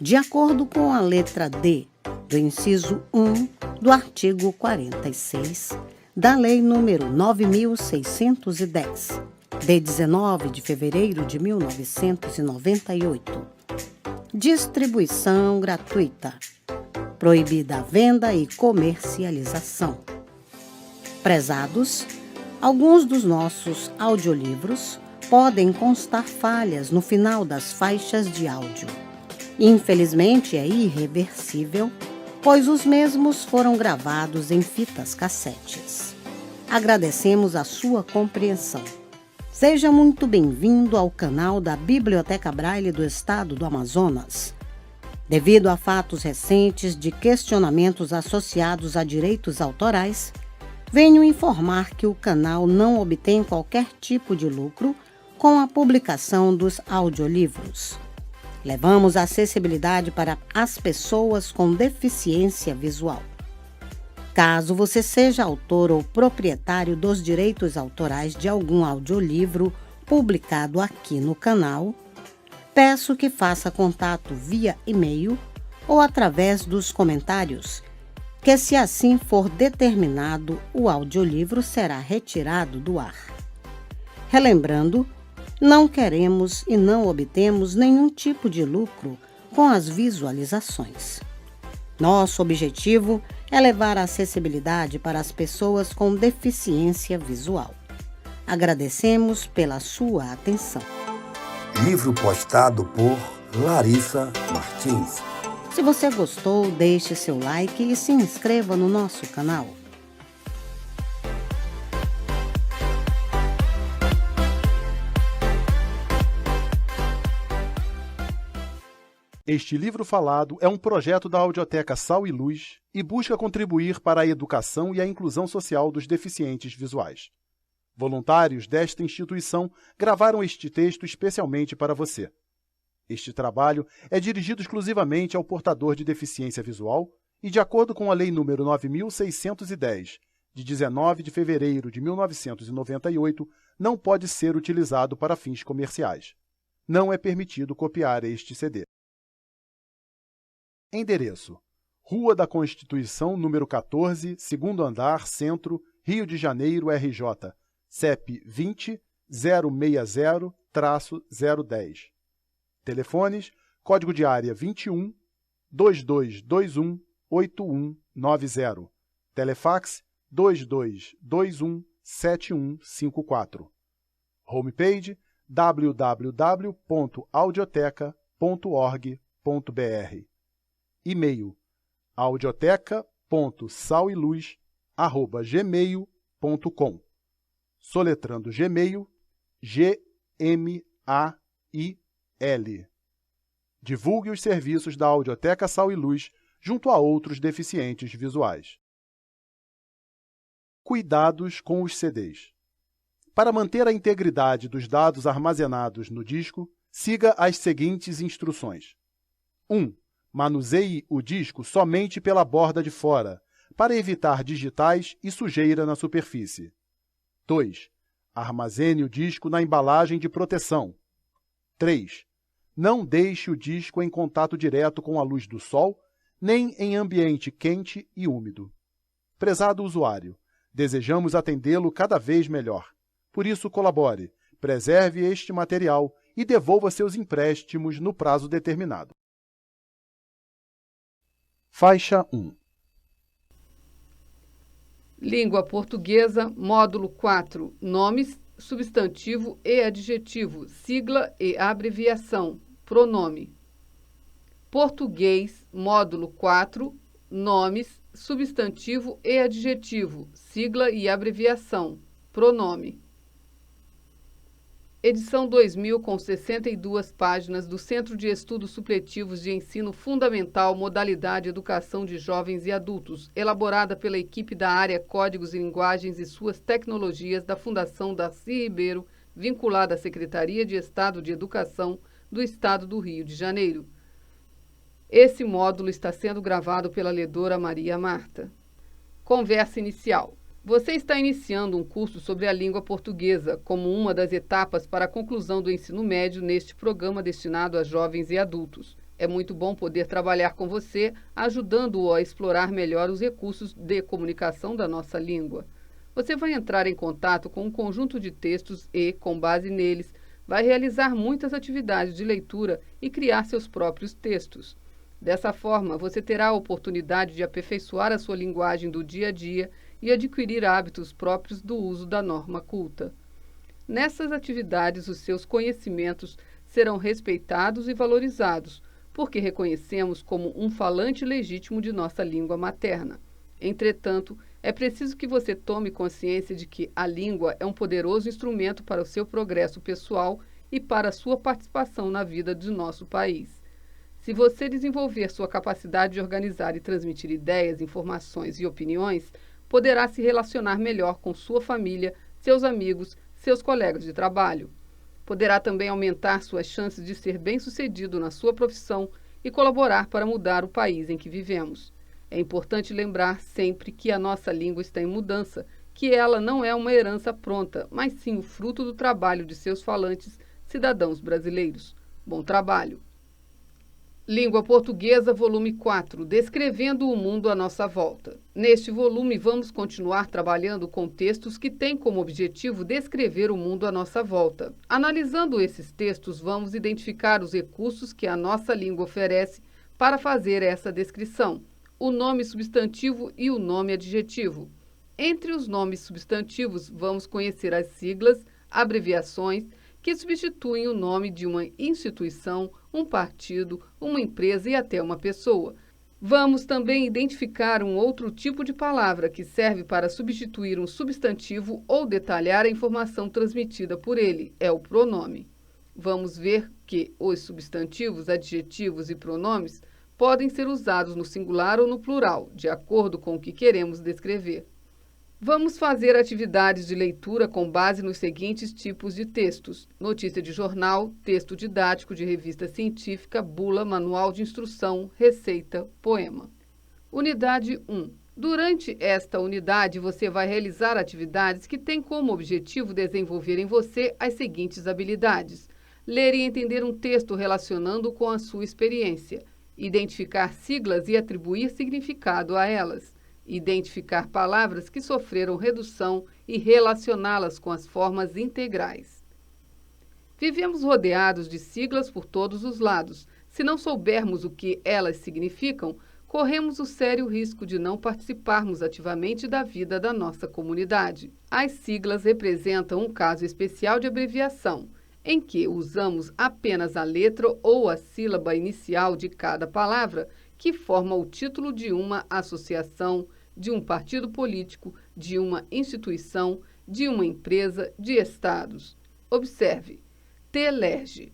de acordo com a letra D do inciso 1 do artigo 46 da Lei nº 9.610, de 19 de fevereiro de 1998. Distribuição gratuita. Proibida a venda e comercialização. Prezados, alguns dos nossos audiolivros podem constar falhas no final das faixas de áudio. Infelizmente, é irreversível, pois os mesmos foram gravados em fitas cassetes. Agradecemos a sua compreensão. Seja muito bem-vindo ao canal da Biblioteca Braille do Estado do Amazonas. Devido a fatos recentes de questionamentos associados a direitos autorais, venho informar que o canal não obtém qualquer tipo de lucro com a publicação dos audiolivros. Levamos a acessibilidade para as pessoas com deficiência visual. Caso você seja autor ou proprietário dos direitos autorais de algum audiolivro publicado aqui no canal, peço que faça contato via e-mail ou através dos comentários, que, se assim for determinado, o audiolivro será retirado do ar. Relembrando, não queremos e não obtemos nenhum tipo de lucro com as visualizações. Nosso objetivo é levar a acessibilidade para as pessoas com deficiência visual. Agradecemos pela sua atenção. Livro postado por Larissa Martins. Se você gostou, deixe seu like e se inscreva no nosso canal. Este livro falado é um projeto da Audioteca Sal e Luz e busca contribuir para a educação e a inclusão social dos deficientes visuais. Voluntários desta instituição gravaram este texto especialmente para você. Este trabalho é dirigido exclusivamente ao portador de deficiência visual e, de acordo com a Lei nº 9.610, de 19 de fevereiro de 1998, não pode ser utilizado para fins comerciais. Não é permitido copiar este CD. Endereço: Rua da Constituição, número 14, segundo andar, Centro, Rio de Janeiro, RJ, CEP 20-060-010. Telefones: código de área 21 2221 8190. Telefax 2221 7154. Homepage: www.audioteca.org.br. E-mail: audioteca.saliluz@gmail.com. Soletrando Gmail: Gmail. Divulgue os serviços da Audioteca Sal e Luz junto a outros deficientes visuais. Cuidados com os CDs. Para manter a integridade dos dados armazenados no disco, siga as seguintes instruções. 1. Manuseie o disco somente pela borda de fora, para evitar digitais e sujeira na superfície. 2. Armazene o disco na embalagem de proteção. 3. Não deixe o disco em contato direto com a luz do sol, nem em ambiente quente e úmido. Prezado usuário, desejamos atendê-lo cada vez melhor. Por isso, colabore, preserve este material e devolva seus empréstimos no prazo determinado. Faixa 1. Língua portuguesa, módulo 4, nomes, substantivo e adjetivo, sigla e abreviação, pronome. Português, módulo 4, nomes, substantivo e adjetivo, sigla e abreviação, pronome. Edição 2000, com 62 páginas, do Centro de Estudos Supletivos de Ensino Fundamental, modalidade Educação de Jovens e Adultos, elaborada pela equipe da área Códigos e Linguagens e suas Tecnologias da Fundação Darcy Ribeiro, vinculada à Secretaria de Estado de Educação do Estado do Rio de Janeiro. Esse módulo está sendo gravado pela ledora Maria Marta. Conversa inicial. Você está iniciando um curso sobre a língua portuguesa como uma das etapas para a conclusão do ensino médio neste programa destinado a jovens e adultos. É muito bom poder trabalhar com você, ajudando-o a explorar melhor os recursos de comunicação da nossa língua. Você vai entrar em contato com um conjunto de textos e, com base neles, vai realizar muitas atividades de leitura e criar seus próprios textos. Dessa forma, você terá a oportunidade de aperfeiçoar a sua linguagem do dia a dia e adquirir hábitos próprios do uso da norma culta. Nessas atividades, os seus conhecimentos serão respeitados e valorizados, porque reconhecemos como um falante legítimo de nossa língua materna. Entretanto, é preciso que você tome consciência de que a língua é um poderoso instrumento para o seu progresso pessoal e para a sua participação na vida de nosso país. Se você desenvolver sua capacidade de organizar e transmitir ideias, informações e opiniões, poderá se relacionar melhor com sua família, seus amigos, seus colegas de trabalho. Poderá também aumentar suas chances de ser bem-sucedido na sua profissão e colaborar para mudar o país em que vivemos. É importante lembrar sempre que a nossa língua está em mudança, que ela não é uma herança pronta, mas sim o fruto do trabalho de seus falantes, cidadãos brasileiros. Bom trabalho! Língua Portuguesa, volume 4, Descrevendo o mundo à nossa volta. Neste volume, vamos continuar trabalhando com textos que têm como objetivo descrever o mundo à nossa volta. Analisando esses textos, vamos identificar os recursos que a nossa língua oferece para fazer essa descrição: o nome substantivo e o nome adjetivo. Entre os nomes substantivos, vamos conhecer as siglas, abreviações, que substituem o nome de uma instituição, um partido, uma empresa e até uma pessoa. Vamos também identificar um outro tipo de palavra que serve para substituir um substantivo ou detalhar a informação transmitida por ele, é o pronome. Vamos ver que os substantivos, adjetivos e pronomes podem ser usados no singular ou no plural, de acordo com o que queremos descrever. Vamos fazer atividades de leitura com base nos seguintes tipos de textos: notícia de jornal, texto didático de revista científica, bula, manual de instrução, receita, poema. Unidade 1. Durante esta unidade, você vai realizar atividades que têm como objetivo desenvolver em você as seguintes habilidades: ler e entender um texto relacionando com a sua experiência, identificar siglas e atribuir significado a elas, identificar palavras que sofreram redução e relacioná-las com as formas integrais. Vivemos rodeados de siglas por todos os lados. Se não soubermos o que elas significam, corremos o sério risco de não participarmos ativamente da vida da nossa comunidade. As siglas representam um caso especial de abreviação, em que usamos apenas a letra ou a sílaba inicial de cada palavra, que forma o título de uma associação, de um partido político, de uma instituição, de uma empresa, de estados. Observe: TELERJ,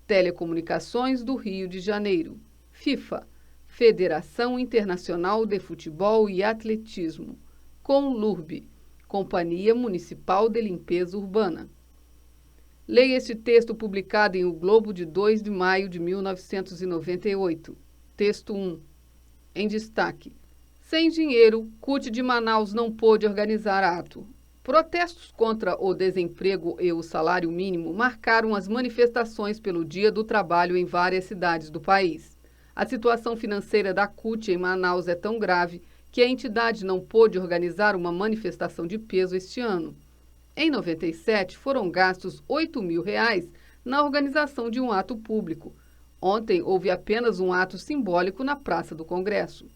Telecomunicações do Rio de Janeiro; FIFA, Federação Internacional de Futebol e Atletismo; CONLURB, Companhia Municipal de Limpeza Urbana. Leia este texto publicado em O Globo de 2 de maio de 1998. Texto 1. Em destaque: sem dinheiro, CUT de Manaus não pôde organizar ato. Protestos contra o desemprego e o salário mínimo marcaram as manifestações pelo Dia do Trabalho em várias cidades do país. A situação financeira da CUT em Manaus é tão grave que a entidade não pôde organizar uma manifestação de peso este ano. Em 97, foram gastos R$8.000 na organização de um ato público. Ontem, houve apenas um ato simbólico na Praça do Congresso.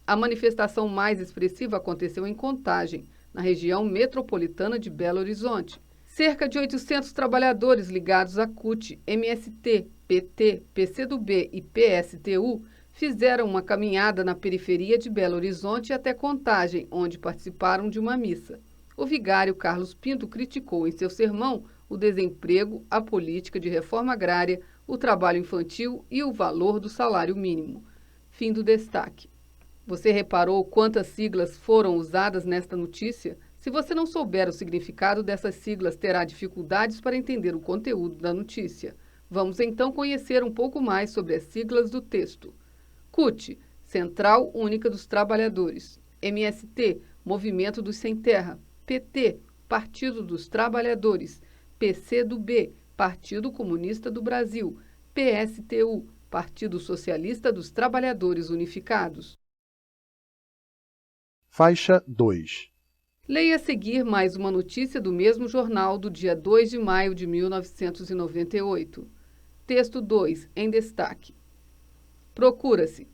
A manifestação mais expressiva aconteceu em Contagem, na região metropolitana de Belo Horizonte. Cerca de 800 trabalhadores ligados à CUT, MST, PT, PCdoB e PSTU fizeram uma caminhada na periferia de Belo Horizonte até Contagem, onde participaram de uma missa. O vigário Carlos Pinto criticou em seu sermão o desemprego, a política de reforma agrária, o trabalho infantil e o valor do salário mínimo. Fim do destaque. Você reparou quantas siglas foram usadas nesta notícia? Se você não souber o significado dessas siglas, terá dificuldades para entender o conteúdo da notícia. Vamos então conhecer um pouco mais sobre as siglas do texto. CUT, Central Única dos Trabalhadores; MST, Movimento dos Sem Terra; PT, Partido dos Trabalhadores; PCdoB, Partido Comunista do Brasil; PSTU, Partido Socialista dos Trabalhadores Unificados. Faixa 2. Leia a seguir mais uma notícia do mesmo jornal do dia 2 de maio de 1998. Texto 2, em destaque. Procura-se.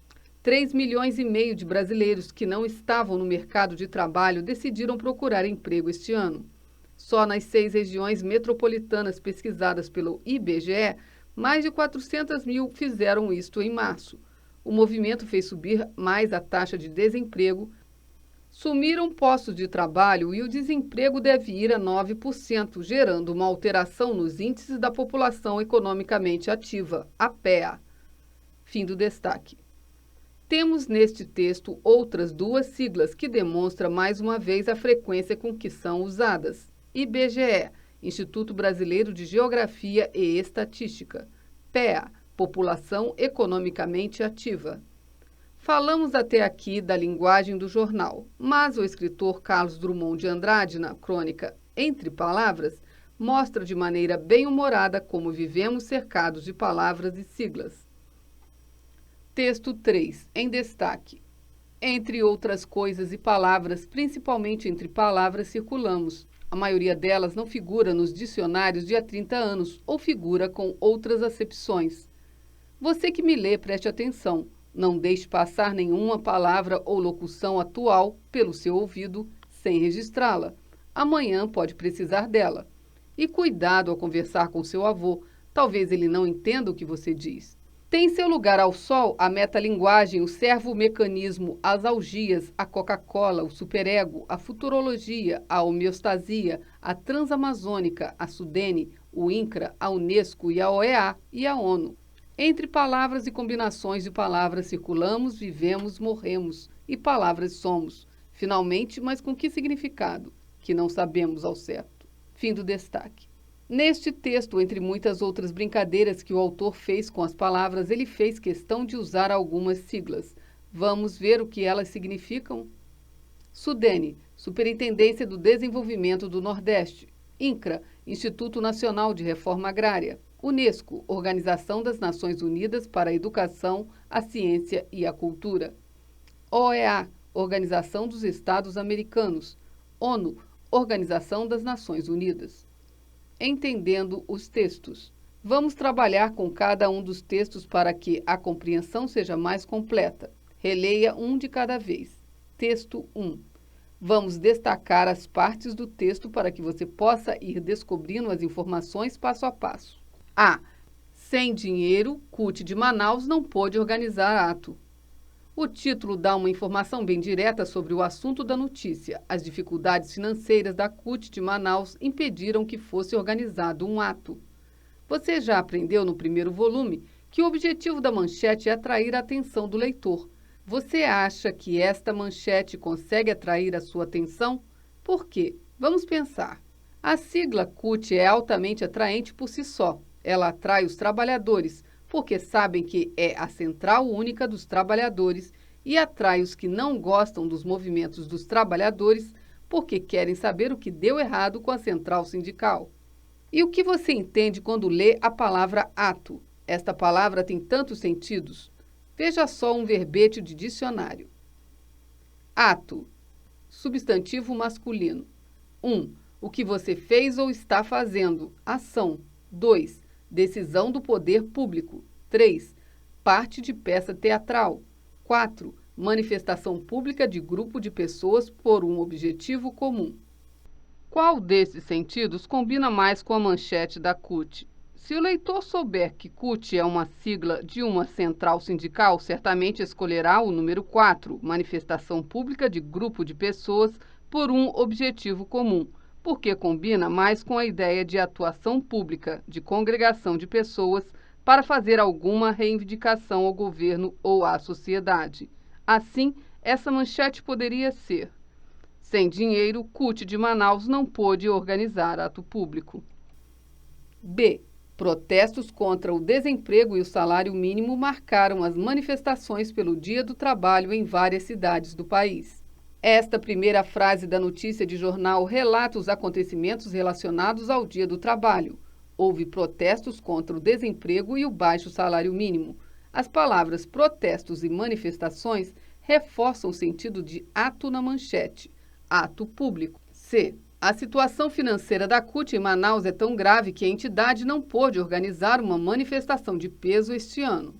3,5 milhões de brasileiros que não estavam no mercado de trabalho decidiram procurar emprego este ano. Só nas 6 regiões metropolitanas pesquisadas pelo IBGE, mais de 400 mil fizeram isto em março. O movimento fez subir mais a taxa de desemprego. Sumiram postos de trabalho e o desemprego deve ir a 9%, gerando uma alteração nos índices da população economicamente ativa, a PEA. Fim do destaque. Temos neste texto outras duas siglas que demonstram mais uma vez a frequência com que são usadas. IBGE, Instituto Brasileiro de Geografia e Estatística. PEA, População Economicamente Ativa. Falamos até aqui da linguagem do jornal, mas o escritor Carlos Drummond de Andrade, na crônica Entre Palavras, mostra de maneira bem-humorada como vivemos cercados de palavras e siglas. Texto 3, em destaque. Entre outras coisas e palavras, principalmente entre palavras, circulamos. A maioria delas não figura nos dicionários de há 30 anos ou figura com outras acepções. Você que me lê, preste atenção. Não deixe passar nenhuma palavra ou locução atual pelo seu ouvido sem registrá-la. Amanhã pode precisar dela. E cuidado ao conversar com seu avô. Talvez ele não entenda o que você diz. Tem seu lugar ao sol a metalinguagem, o servo-mecanismo, as algias, a Coca-Cola, o superego, a futurologia, a homeostasia, a transamazônica, a Sudene, o INCRA, a Unesco e a OEA e a ONU. Entre palavras e combinações de palavras circulamos, vivemos, morremos e palavras somos. Finalmente, mas com que significado? Que não sabemos ao certo. Fim do destaque. Neste texto, entre muitas outras brincadeiras que o autor fez com as palavras, ele fez questão de usar algumas siglas. Vamos ver o que elas significam? Sudene, Superintendência do Desenvolvimento do Nordeste. INCRA, Instituto Nacional de Reforma Agrária. Unesco, Organização das Nações Unidas para a Educação, a Ciência e a Cultura. OEA, Organização dos Estados Americanos. ONU, Organização das Nações Unidas. Entendendo os textos. Vamos trabalhar com cada um dos textos para que a compreensão seja mais completa. Releia um de cada vez. Texto 1. Vamos destacar as partes do texto para que você possa ir descobrindo as informações passo a passo. A. Sem dinheiro, CUT de Manaus não pôde organizar ato. O título dá uma informação bem direta sobre o assunto da notícia. As dificuldades financeiras da CUT de Manaus impediram que fosse organizado um ato. Você já aprendeu no primeiro volume que o objetivo da manchete é atrair a atenção do leitor. Você acha que esta manchete consegue atrair a sua atenção? Por quê? Vamos pensar. A sigla CUT é altamente atraente por si só. Ela atrai os trabalhadores, porque sabem que é a central única dos trabalhadores, e atrai os que não gostam dos movimentos dos trabalhadores, porque querem saber o que deu errado com a central sindical. E o que você entende quando lê a palavra ato? Esta palavra tem tantos sentidos. Veja só um verbete de dicionário. Ato, substantivo masculino. 1. O que você fez ou está fazendo, ação. 2. Decisão do poder público. 3. Parte de peça teatral. 4. Manifestação pública de grupo de pessoas por um objetivo comum. Qual desses sentidos combina mais com a manchete da CUT? Se o leitor souber que CUT é uma sigla de uma central sindical, certamente escolherá o número 4, manifestação pública de grupo de pessoas por um objetivo comum, porque combina mais com a ideia de atuação pública, de congregação de pessoas para fazer alguma reivindicação ao governo ou à sociedade. Assim, essa manchete poderia ser: sem dinheiro, CUT de Manaus não pôde organizar ato público. B. Protestos contra o desemprego e o salário mínimo marcaram as manifestações pelo Dia do Trabalho em várias cidades do país. Esta primeira frase da notícia de jornal relata os acontecimentos relacionados ao Dia do Trabalho. Houve protestos contra o desemprego e o baixo salário mínimo. As palavras protestos e manifestações reforçam o sentido de ato na manchete, ato público. C. A situação financeira da CUT em Manaus é tão grave que a entidade não pôde organizar uma manifestação de peso este ano.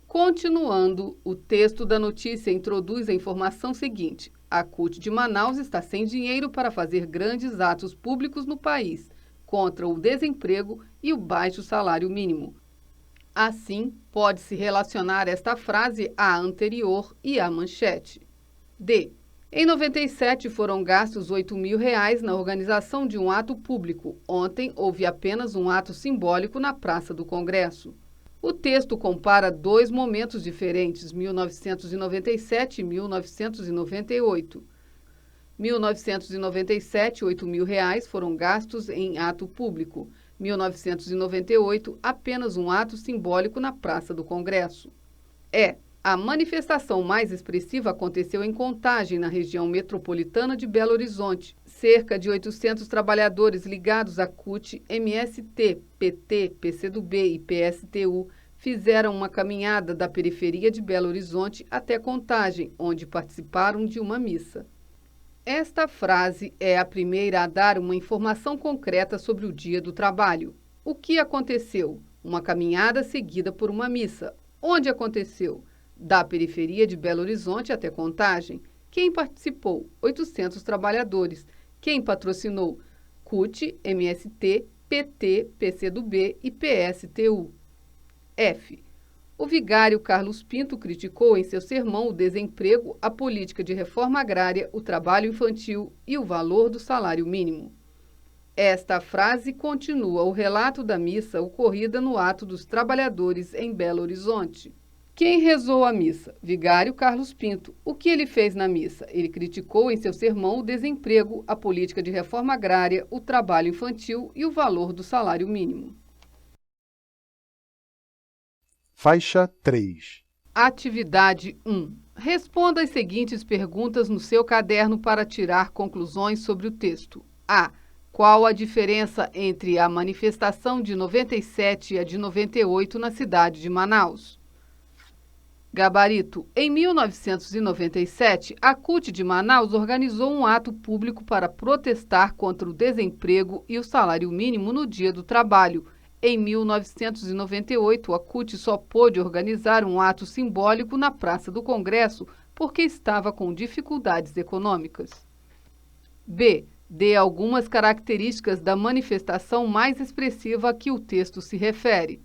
Continuando, o texto da notícia introduz a informação seguinte: a CUT de Manaus está sem dinheiro para fazer grandes atos públicos no país, contra o desemprego e o baixo salário mínimo. Assim, pode-se relacionar esta frase à anterior e à manchete. D. Em 97 foram gastos R$ 8.000 na organização de um ato público. Ontem houve apenas um ato simbólico na Praça do Congresso. O texto compara dois momentos diferentes, 1997 e 1998. 1997, R$ 8.000 foram gastos em ato público. 1998, apenas um ato simbólico na Praça do Congresso. A manifestação mais expressiva aconteceu em Contagem, na região metropolitana de Belo Horizonte. Cerca de 800 trabalhadores ligados à CUT, MST, PT, PCdoB e PSTU fizeram uma caminhada da periferia de Belo Horizonte até Contagem, onde participaram de uma missa. Esta frase é a primeira a dar uma informação concreta sobre o Dia do Trabalho. O que aconteceu? Uma caminhada seguida por uma missa. Onde aconteceu? Da periferia de Belo Horizonte até Contagem. Quem participou? 800 trabalhadores. Quem patrocinou? CUT, MST, PT, PCdoB e PSTU. F. O vigário Carlos Pinto criticou em seu sermão o desemprego, a política de reforma agrária, o trabalho infantil e o valor do salário mínimo. Esta frase continua o relato da missa ocorrida no Ato dos Trabalhadores em Belo Horizonte. Quem rezou a missa? Vigário Carlos Pinto. O que ele fez na missa? Ele criticou em seu sermão o desemprego, a política de reforma agrária, o trabalho infantil e o valor do salário mínimo. Faixa 3. Atividade 1. Responda as seguintes perguntas no seu caderno para tirar conclusões sobre o texto. A. Qual a diferença entre a manifestação de 97 e a de 98 na cidade de Manaus? Gabarito. Em 1997, a CUT de Manaus organizou um ato público para protestar contra o desemprego e o salário mínimo no Dia do Trabalho. Em 1998, a CUT só pôde organizar um ato simbólico na Praça do Congresso porque estava com dificuldades econômicas. B. Dê algumas características da manifestação mais expressiva a que o texto se refere.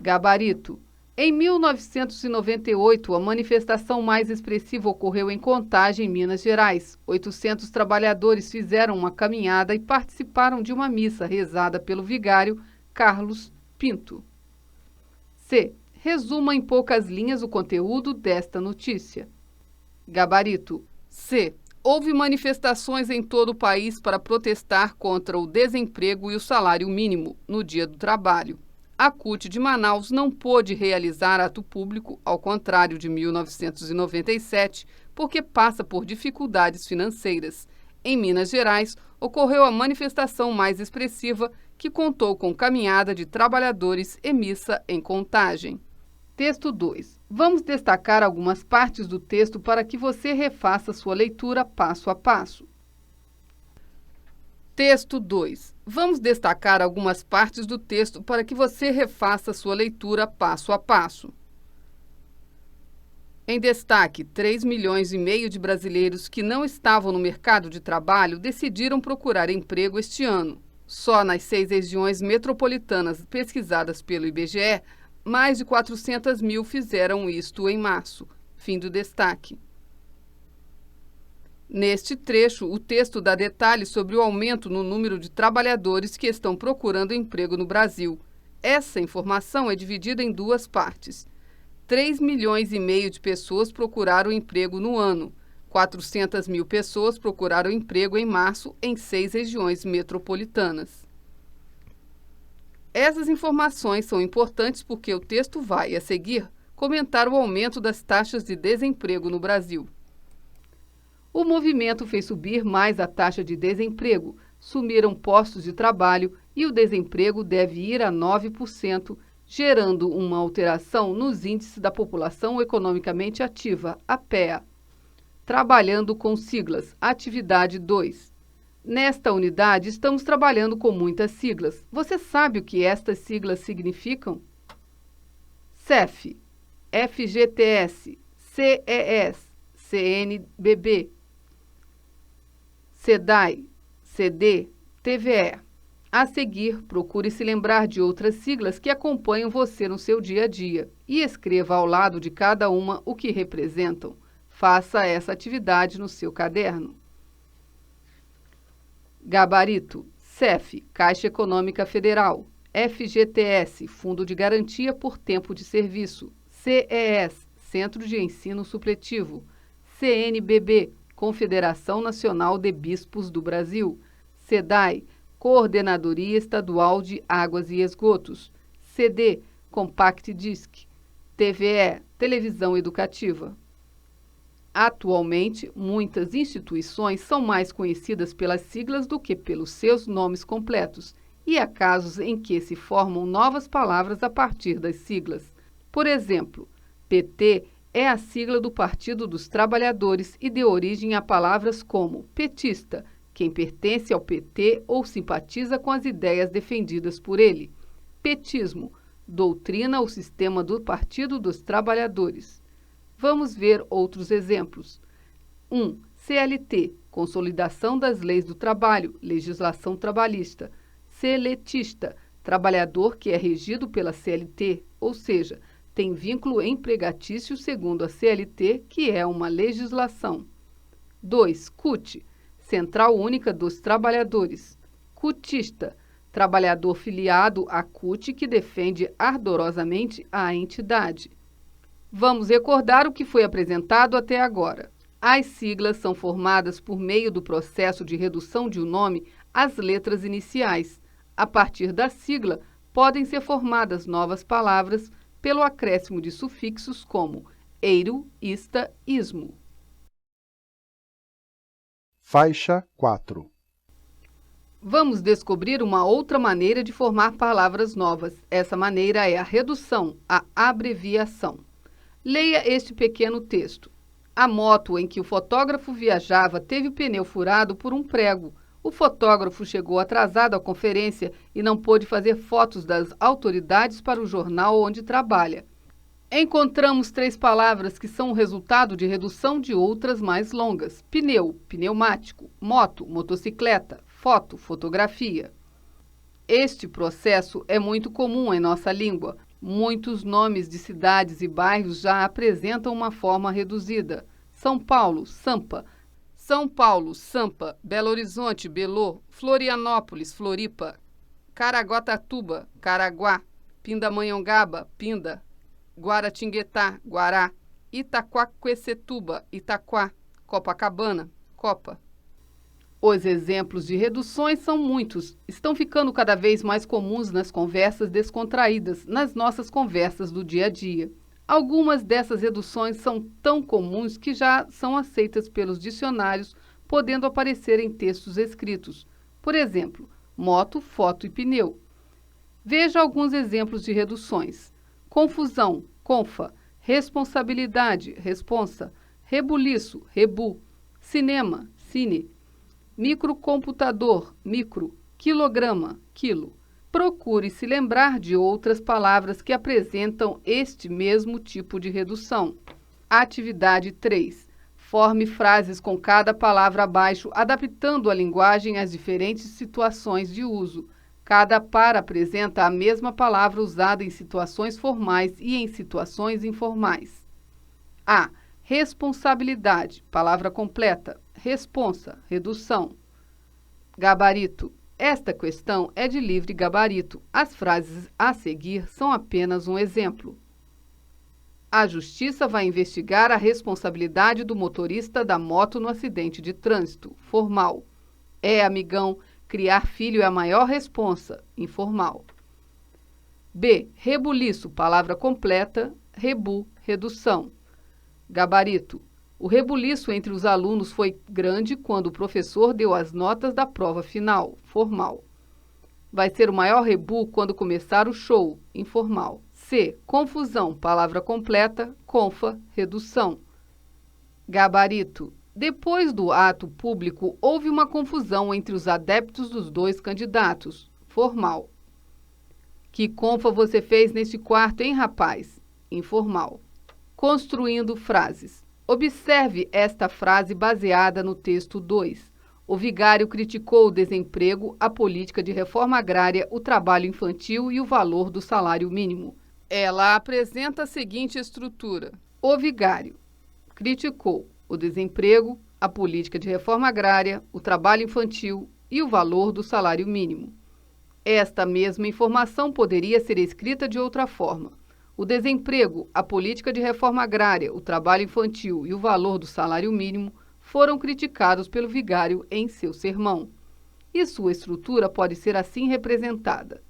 Gabarito. Em 1998, a manifestação mais expressiva ocorreu em Contagem, Minas Gerais. 800 trabalhadores fizeram uma caminhada e participaram de uma missa rezada pelo vigário Carlos Pinto. C. Resuma em poucas linhas o conteúdo desta notícia. Gabarito. C. Houve manifestações em todo o país para protestar contra o desemprego e o salário mínimo no Dia do Trabalho. A CUT de Manaus não pôde realizar ato público, ao contrário de 1997, porque passa por dificuldades financeiras. Em Minas Gerais, ocorreu a manifestação mais expressiva, que contou com caminhada de trabalhadores e missa em Contagem. Texto 2. Vamos destacar algumas partes do texto para que você refaça sua leitura passo a passo. Texto 2. Vamos destacar algumas partes do texto para que você refaça sua leitura passo a passo. Em destaque, 3,5 milhões de brasileiros que não estavam no mercado de trabalho decidiram procurar emprego este ano. Só nas 6 regiões metropolitanas pesquisadas pelo IBGE, mais de 400 mil fizeram isto em março. Fim do destaque. Neste trecho, o texto dá detalhes sobre o aumento no número de trabalhadores que estão procurando emprego no Brasil. Essa informação é dividida em duas partes. 3,5 milhões de pessoas procuraram emprego no ano. 400 mil pessoas procuraram emprego em março em 6 regiões metropolitanas. Essas informações são importantes porque o texto vai, a seguir, comentar o aumento das taxas de desemprego no Brasil. O movimento fez subir mais a taxa de desemprego, sumiram postos de trabalho e o desemprego deve ir a 9%, gerando uma alteração nos índices da população economicamente ativa, APEA. Trabalhando com siglas, atividade 2. Nesta unidade, estamos trabalhando com muitas siglas. Você sabe o que estas siglas significam? CEF, FGTS, CES, CNBB, SEDAI, CD, TVE. A seguir, procure se lembrar de outras siglas que acompanham você no seu dia a dia e escreva ao lado de cada uma o que representam. Faça essa atividade no seu caderno. Gabarito: CEF, Caixa Econômica Federal; FGTS, Fundo de Garantia por Tempo de Serviço; CES, Centro de Ensino Supletivo; CNBB, Confederação Nacional de Bispos do Brasil; SEDAI, Coordenadoria Estadual de Águas e Esgotos; CD, Compact Disc; TVE, Televisão Educativa. Atualmente, muitas instituições são mais conhecidas pelas siglas do que pelos seus nomes completos, e há casos em que se formam novas palavras a partir das siglas. Por exemplo, PT é a sigla do Partido dos Trabalhadores e deu origem a palavras como petista, quem pertence ao PT ou simpatiza com as ideias defendidas por ele; petismo, doutrina ou sistema do Partido dos Trabalhadores. Vamos ver outros exemplos. 1. CLT, Consolidação das Leis do Trabalho, legislação trabalhista. Seletista, trabalhador que é regido pela CLT, ou seja, tem vínculo empregatício segundo a CLT, que é uma legislação. 2. CUT, Central Única dos Trabalhadores. CUTista, trabalhador filiado à CUT que defende ardorosamente a entidade. Vamos recordar o que foi apresentado até agora. As siglas são formadas por meio do processo de redução de um nome às letras iniciais. A partir da sigla, podem ser formadas novas palavras pelo acréscimo de sufixos como eiro, ista, ismo. Faixa 4. Vamos descobrir uma outra maneira de formar palavras novas. Essa maneira é a redução, a abreviação. Leia este pequeno texto. A moto em que o fotógrafo viajava teve o pneu furado por um prego. O fotógrafo chegou atrasado à conferência e não pôde fazer fotos das autoridades para o jornal onde trabalha. Encontramos 3 palavras que são o resultado de redução de outras mais longas: pneu, pneumático; moto, motocicleta; foto, fotografia. Este processo é muito comum em nossa língua. Muitos nomes de cidades e bairros já apresentam uma forma reduzida. São Paulo, Sampa; São Paulo, Sampa; Belo Horizonte, Belô; Florianópolis, Floripa; Caraguatatuba, Caraguá; Pindamonhangaba, Pinda; Guaratinguetá, Guará; Itaquaquecetuba, Itaquá; Copacabana, Copa. Os exemplos de reduções são muitos. Estão ficando cada vez mais comuns nas conversas descontraídas, nas nossas conversas do dia a dia. Algumas dessas reduções são tão comuns que já são aceitas pelos dicionários, podendo aparecer em textos escritos. Por exemplo, moto, foto e pneu. Veja alguns exemplos de reduções: confusão, confa; responsabilidade, responsa; rebuliço, rebu; cinema, cine; microcomputador, micro; quilograma, quilo. Procure se lembrar de outras palavras que apresentam este mesmo tipo de redução. Atividade 3. Forme frases com cada palavra abaixo, adaptando a linguagem às diferentes situações de uso. Cada par apresenta a mesma palavra usada em situações formais e em situações informais. A. Responsabilidade, palavra completa; responsa, redução. Gabarito. Esta questão é de livre gabarito. As frases a seguir são apenas um exemplo. A Justiça vai investigar a responsabilidade do motorista da moto no acidente de trânsito. Formal. É, amigão, criar filho é a maior responsa. Informal. B. Rebuliço, palavra completa; rebu, redução. Gabarito. O rebuliço entre os alunos foi grande quando o professor deu as notas da prova final. Formal. Vai ser o maior rebu quando começar o show, informal. C. Confusão, palavra completa, confa, redução. Gabarito. Depois do ato público, houve uma confusão entre os adeptos dos dois candidatos, formal. Que confa você fez neste quarto, hein, rapaz? Informal. Construindo frases. Observe esta frase baseada no texto 2. O vigário criticou o desemprego, a política de reforma agrária, o trabalho infantil e o valor do salário mínimo. Ela apresenta a seguinte estrutura. O vigário criticou o desemprego, a política de reforma agrária, o trabalho infantil e o valor do salário mínimo. Esta mesma informação poderia ser escrita de outra forma. O desemprego, a política de reforma agrária, o trabalho infantil e o valor do salário mínimo foram criticados pelo vigário em seu sermão. E sua estrutura pode ser assim representada.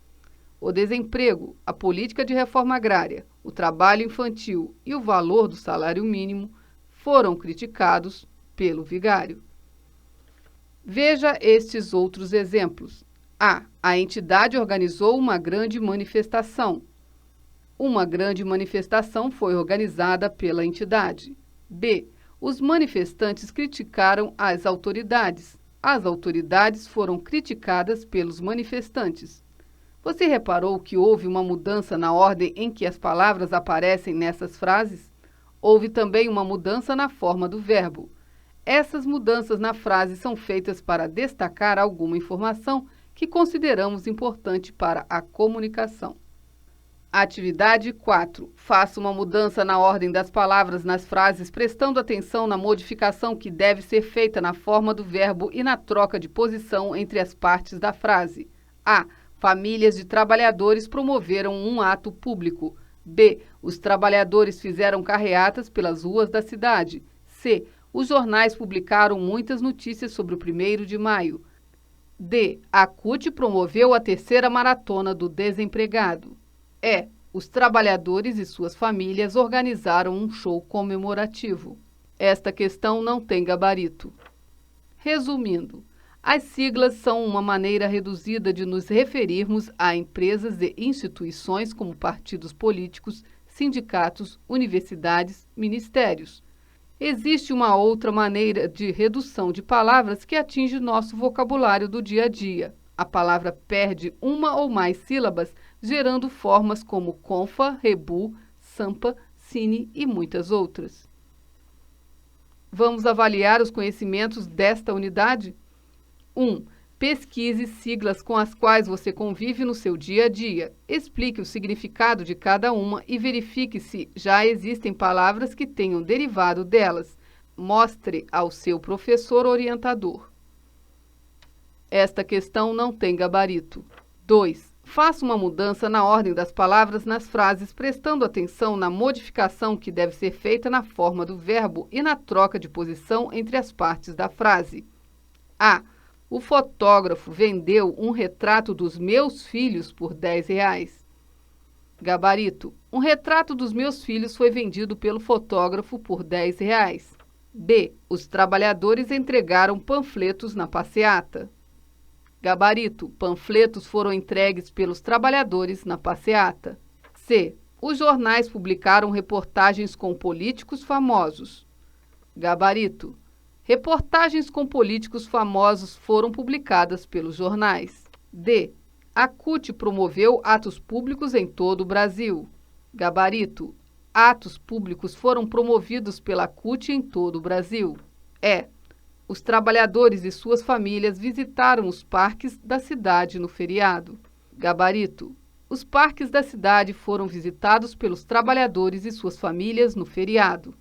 O desemprego, a política de reforma agrária, o trabalho infantil e o valor do salário mínimo foram criticados pelo vigário. Veja estes outros exemplos. A. A entidade organizou uma grande manifestação. Uma grande manifestação foi organizada pela entidade. B. Os manifestantes criticaram as autoridades. As autoridades foram criticadas pelos manifestantes. Você reparou que houve uma mudança na ordem em que as palavras aparecem nessas frases? Houve também uma mudança na forma do verbo. Essas mudanças na frase são feitas para destacar alguma informação que consideramos importante para a comunicação. Atividade 4. Faça uma mudança na ordem das palavras nas frases, prestando atenção na modificação que deve ser feita na forma do verbo e na troca de posição entre as partes da frase. A. Famílias de trabalhadores promoveram um ato público. B. Os trabalhadores fizeram carreatas pelas ruas da cidade. C. Os jornais publicaram muitas notícias sobre o 1º de maio. D. A CUT promoveu a 3ª maratona do desempregado. E. Os trabalhadores e suas famílias organizaram um show comemorativo. Esta questão não tem gabarito. Resumindo, as siglas são uma maneira reduzida de nos referirmos a empresas e instituições como partidos políticos, sindicatos, universidades, ministérios. Existe uma outra maneira de redução de palavras que atinge nosso vocabulário do dia a dia. A palavra perde uma ou mais sílabas, gerando formas como confa, rebu, sampa, cine e muitas outras. Vamos avaliar os conhecimentos desta unidade? 1. Pesquise siglas com as quais você convive no seu dia a dia. Explique o significado de cada uma e verifique se já existem palavras que tenham derivado delas. Mostre ao seu professor orientador. Esta questão não tem gabarito. 2. Faça uma mudança na ordem das palavras nas frases, prestando atenção na modificação que deve ser feita na forma do verbo e na troca de posição entre as partes da frase. A. O fotógrafo vendeu um retrato dos meus filhos por R$10. Gabarito. Um retrato dos meus filhos foi vendido pelo fotógrafo por R$10. B. Os trabalhadores entregaram panfletos na passeata. Gabarito. Panfletos foram entregues pelos trabalhadores na passeata. C. Os jornais publicaram reportagens com políticos famosos. Gabarito. Reportagens com políticos famosos foram publicadas pelos jornais. D. A CUT promoveu atos públicos em todo o Brasil. Gabarito. Atos públicos foram promovidos pela CUT em todo o Brasil. E. Os trabalhadores e suas famílias visitaram os parques da cidade no feriado. Gabarito. Os parques da cidade foram visitados pelos trabalhadores e suas famílias no feriado.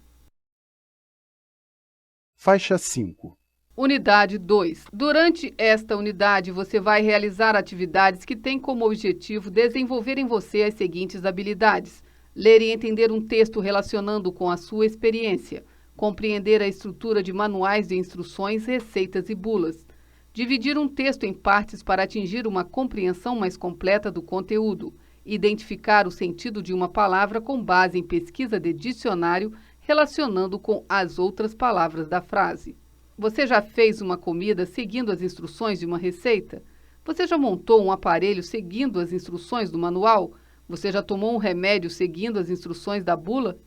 Faixa 5. Unidade 2. Durante esta unidade, você vai realizar atividades que têm como objetivo desenvolver em você as seguintes habilidades: ler e entender um texto relacionando com a sua experiência, compreender a estrutura de manuais de instruções, receitas e bulas, dividir um texto em partes para atingir uma compreensão mais completa do conteúdo, identificar o sentido de uma palavra com base em pesquisa de dicionário relacionando com as outras palavras da frase. Você já fez uma comida seguindo as instruções de uma receita? Você já montou um aparelho seguindo as instruções do manual? Você já tomou um remédio seguindo as instruções da bula?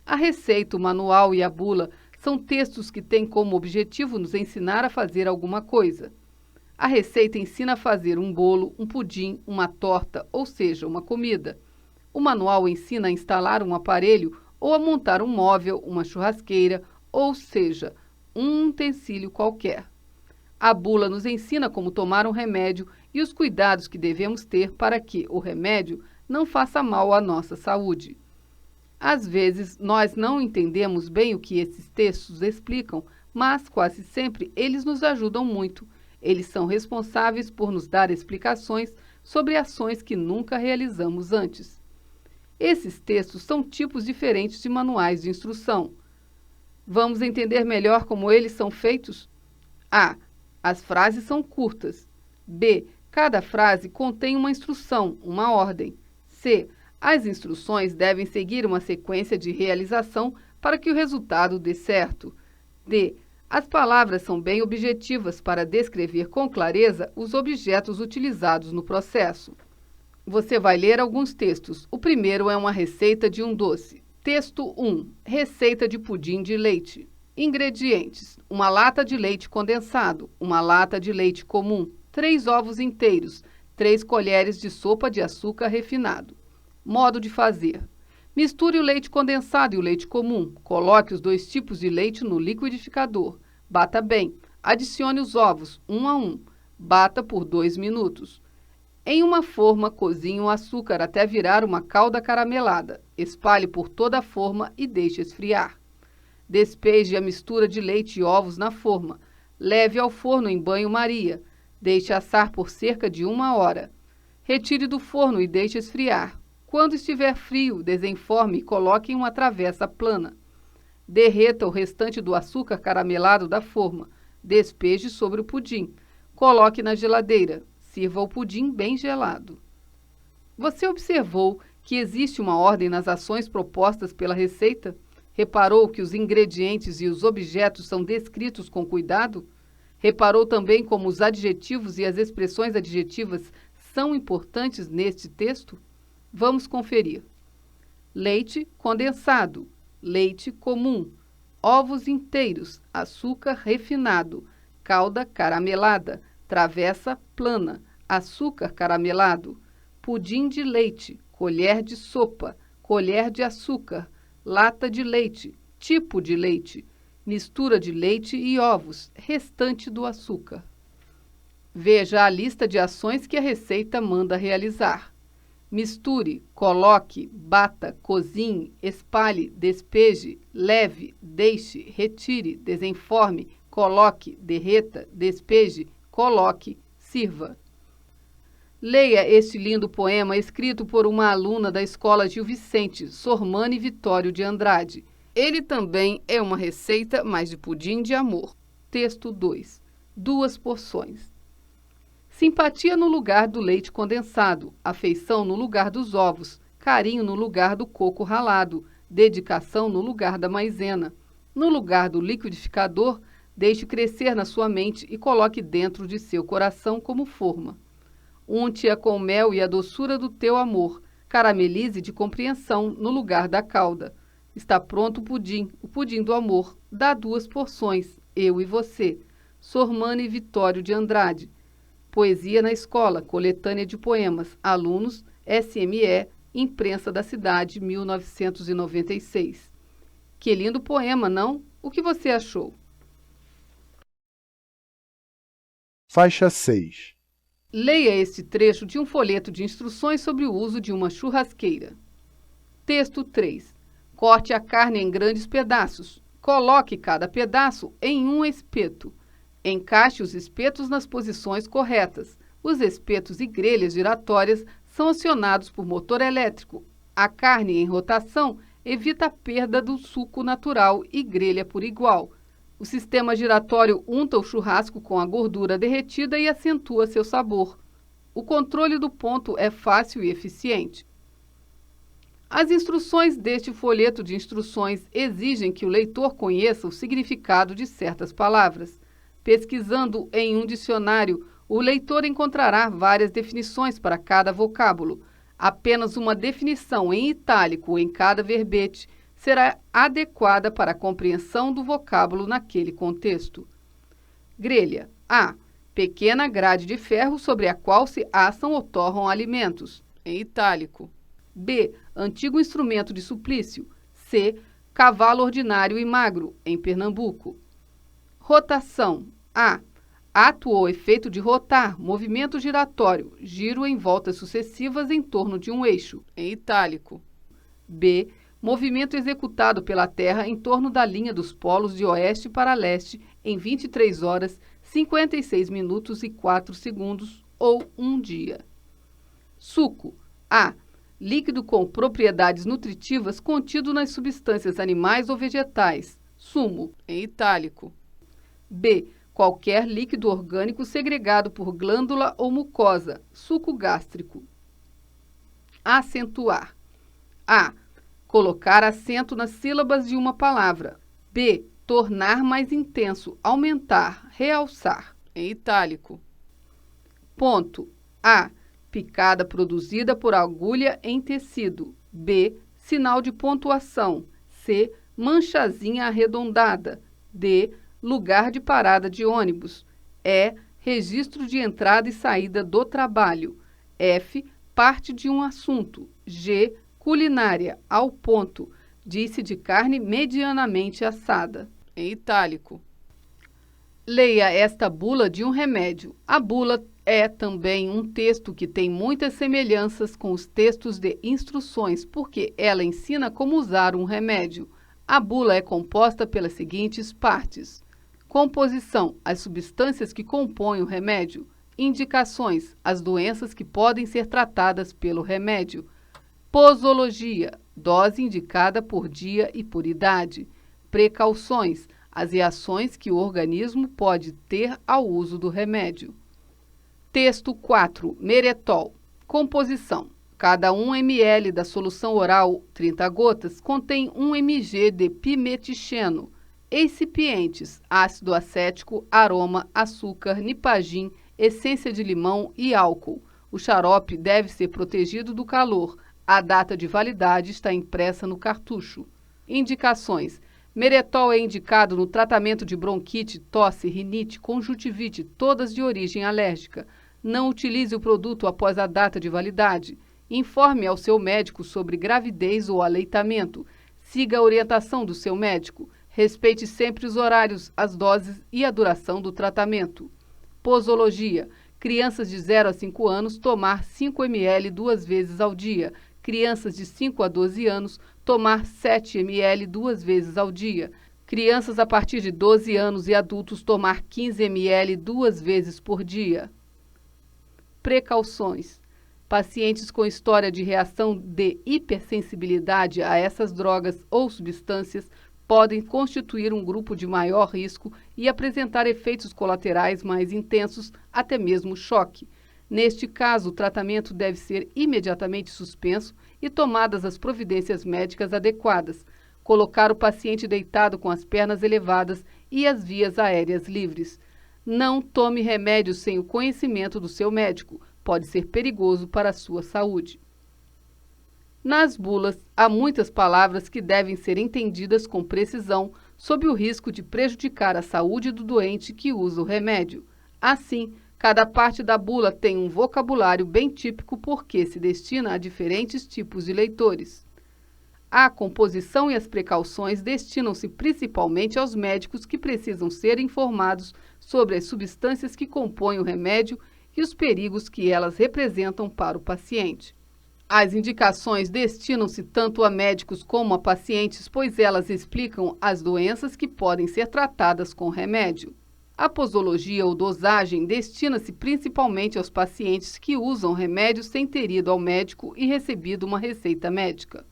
A receita, o manual e a bula são textos que têm como objetivo nos ensinar a fazer alguma coisa. A receita ensina a fazer um bolo, um pudim, uma torta, ou seja, uma comida. O manual ensina a instalar um aparelho ou a montar um móvel, uma churrasqueira, ou seja, um utensílio qualquer. A bula nos ensina como tomar um remédio e os cuidados que devemos ter para que o remédio não faça mal à nossa saúde. Às vezes, nós não entendemos bem o que esses textos explicam, mas quase sempre eles nos ajudam muito. Eles são responsáveis por nos dar explicações sobre ações que nunca realizamos antes. Esses textos são tipos diferentes de manuais de instrução. Vamos entender melhor como eles são feitos? A. As frases são curtas. B. Cada frase contém uma instrução, uma ordem. C. As instruções devem seguir uma sequência de realização para que o resultado dê certo. D. As palavras são bem objetivas para descrever com clareza os objetos utilizados no processo. Você vai ler alguns textos. O primeiro é uma receita de um doce. Texto 1. Receita de pudim de leite. Ingredientes: uma lata de leite condensado, uma lata de leite comum, 3 ovos inteiros, 3 colheres de sopa de açúcar refinado. Modo de fazer: misture o leite condensado e o leite comum. Coloque os 2 tipos de leite no liquidificador. Bata bem. Adicione os ovos, um a um. Bata por 2 minutos. Em uma forma, cozinhe o açúcar até virar uma calda caramelada. Espalhe por toda a forma e deixe esfriar. Despeje a mistura de leite e ovos na forma. Leve ao forno em banho-maria. Deixe assar por cerca de 1 hora. Retire do forno e deixe esfriar. Quando estiver frio, desenforme e coloque em uma travessa plana. Derreta o restante do açúcar caramelado da forma. Despeje sobre o pudim. Coloque na geladeira. Sirva o pudim bem gelado. Você observou que existe uma ordem nas ações propostas pela receita? Reparou que os ingredientes e os objetos são descritos com cuidado? Reparou também como os adjetivos e as expressões adjetivas são importantes neste texto? Vamos conferir. Leite condensado, leite comum, ovos inteiros, açúcar refinado, calda caramelada, travessa plana, açúcar caramelado, pudim de leite, colher de sopa, colher de açúcar, lata de leite, tipo de leite, mistura de leite e ovos, restante do açúcar. Veja a lista de ações que a receita manda realizar. Misture, coloque, bata, cozinhe, espalhe, despeje, leve, deixe, retire, desenforme, coloque, derreta, despeje, coloque, sirva. Leia este lindo poema escrito por uma aluna da Escola Gil Vicente, Sormane Vitório de Andrade. Ele também é uma receita, mas de pudim de amor. Texto 2. 2 porções. Simpatia no lugar do leite condensado, afeição no lugar dos ovos, carinho no lugar do coco ralado, dedicação no lugar da maisena. No lugar do liquidificador, deixe crescer na sua mente e coloque dentro de seu coração como forma. Unte-a com o mel e a doçura do teu amor. Caramelize de compreensão no lugar da calda. Está pronto o pudim do amor. Dá 2 porções, eu e você. Sormane Vitório de Andrade. Poesia na Escola, coletânea de poemas. Alunos, SME, Imprensa da Cidade, 1996. Que lindo poema, não? O que você achou? Faixa 6. Leia este trecho de um folheto de instruções sobre o uso de uma churrasqueira. Texto 3. Corte a carne em grandes pedaços. Coloque cada pedaço em um espeto. Encaixe os espetos nas posições corretas. Os espetos e grelhas giratórias são acionados por motor elétrico. A carne em rotação evita a perda do suco natural e grelha por igual. O sistema giratório unta o churrasco com a gordura derretida e acentua seu sabor. O controle do ponto é fácil e eficiente. As instruções deste folheto de instruções exigem que o leitor conheça o significado de certas palavras. Pesquisando em um dicionário O leitor encontrará várias definições para cada vocábulo. Apenas uma definição em itálico em cada verbete será adequada para a compreensão do vocábulo naquele contexto. Grelha. A. Pequena grade de ferro sobre a qual se assam ou torram alimentos, em itálico. B. Antigo instrumento de suplício. C. Cavalo ordinário e magro, em Pernambuco. Rotação. A. Ato ou efeito de rotar, movimento giratório, giro em voltas sucessivas em torno de um eixo, em itálico. B. Movimento executado pela Terra em torno da linha dos polos de oeste para leste em 23 horas, 56 minutos e 4 segundos ou um dia. Suco. A. Líquido com propriedades nutritivas contido nas substâncias animais ou vegetais, sumo, em itálico. B. Qualquer líquido orgânico segregado por glândula ou mucosa, suco gástrico. Acentuar. A. Colocar acento nas sílabas de uma palavra. B. Tornar mais intenso, aumentar, realçar, em itálico. Ponto. A. Picada produzida por agulha em tecido. B. Sinal de pontuação. C. Manchazinha arredondada. D. Lugar de parada de ônibus. E. Registro de entrada e saída do trabalho. F. Parte de um assunto. G. Culinária, ao ponto. Disse de carne medianamente assada. Em itálico. Leia esta bula de um remédio. A bula é também um texto que tem muitas semelhanças com os textos de instruções, porque ela ensina como usar um remédio. A bula é composta pelas seguintes partes: composição, as substâncias que compõem o remédio; indicações, as doenças que podem ser tratadas pelo remédio; posologia, dose indicada por dia e por idade; precauções, as reações que o organismo pode ter ao uso do remédio. Texto 4. Meretol. Composição. Cada 1 ml da solução oral, 30 gotas, contém 1 mg de pimeticeno. Excipientes: ácido acético, aroma, açúcar, nipagin, essência de limão e álcool. O xarope deve ser protegido do calor. A data de validade está impressa no cartucho. Indicações: meretol é indicado no tratamento de bronquite, tosse, rinite, conjuntivite, todas de origem alérgica. Não utilize o produto após a data de validade. Informe ao seu médico sobre gravidez ou aleitamento. Siga a orientação do seu médico. Respeite sempre os horários, as doses e a duração do tratamento. Posologia. Crianças de 0 a 5 anos tomar 5 ml 2 vezes ao dia. Crianças de 5 a 12 anos tomar 7 ml 2 vezes ao dia. Crianças a partir de 12 anos e adultos tomar 15 ml 2 vezes por dia. Precauções. Pacientes com história de reação de hipersensibilidade a essas drogas ou substâncias podem constituir um grupo de maior risco e apresentar efeitos colaterais mais intensos, até mesmo choque. Neste caso, o tratamento deve ser imediatamente suspenso e tomadas as providências médicas adequadas. Colocar o paciente deitado com as pernas elevadas e as vias aéreas livres. Não tome remédios sem o conhecimento do seu médico. Pode ser perigoso para a sua saúde. Nas bulas, há muitas palavras que devem ser entendidas com precisão, sob o risco de prejudicar a saúde do doente que usa o remédio. Assim, cada parte da bula tem um vocabulário bem típico porque se destina a diferentes tipos de leitores. A composição e as precauções destinam-se principalmente aos médicos que precisam ser informados sobre as substâncias que compõem o remédio e os perigos que elas representam para o paciente. As indicações destinam-se tanto a médicos como a pacientes, pois elas explicam as doenças que podem ser tratadas com remédio. A posologia ou dosagem destina-se principalmente aos pacientes que usam remédios sem ter ido ao médico e recebido uma receita médica.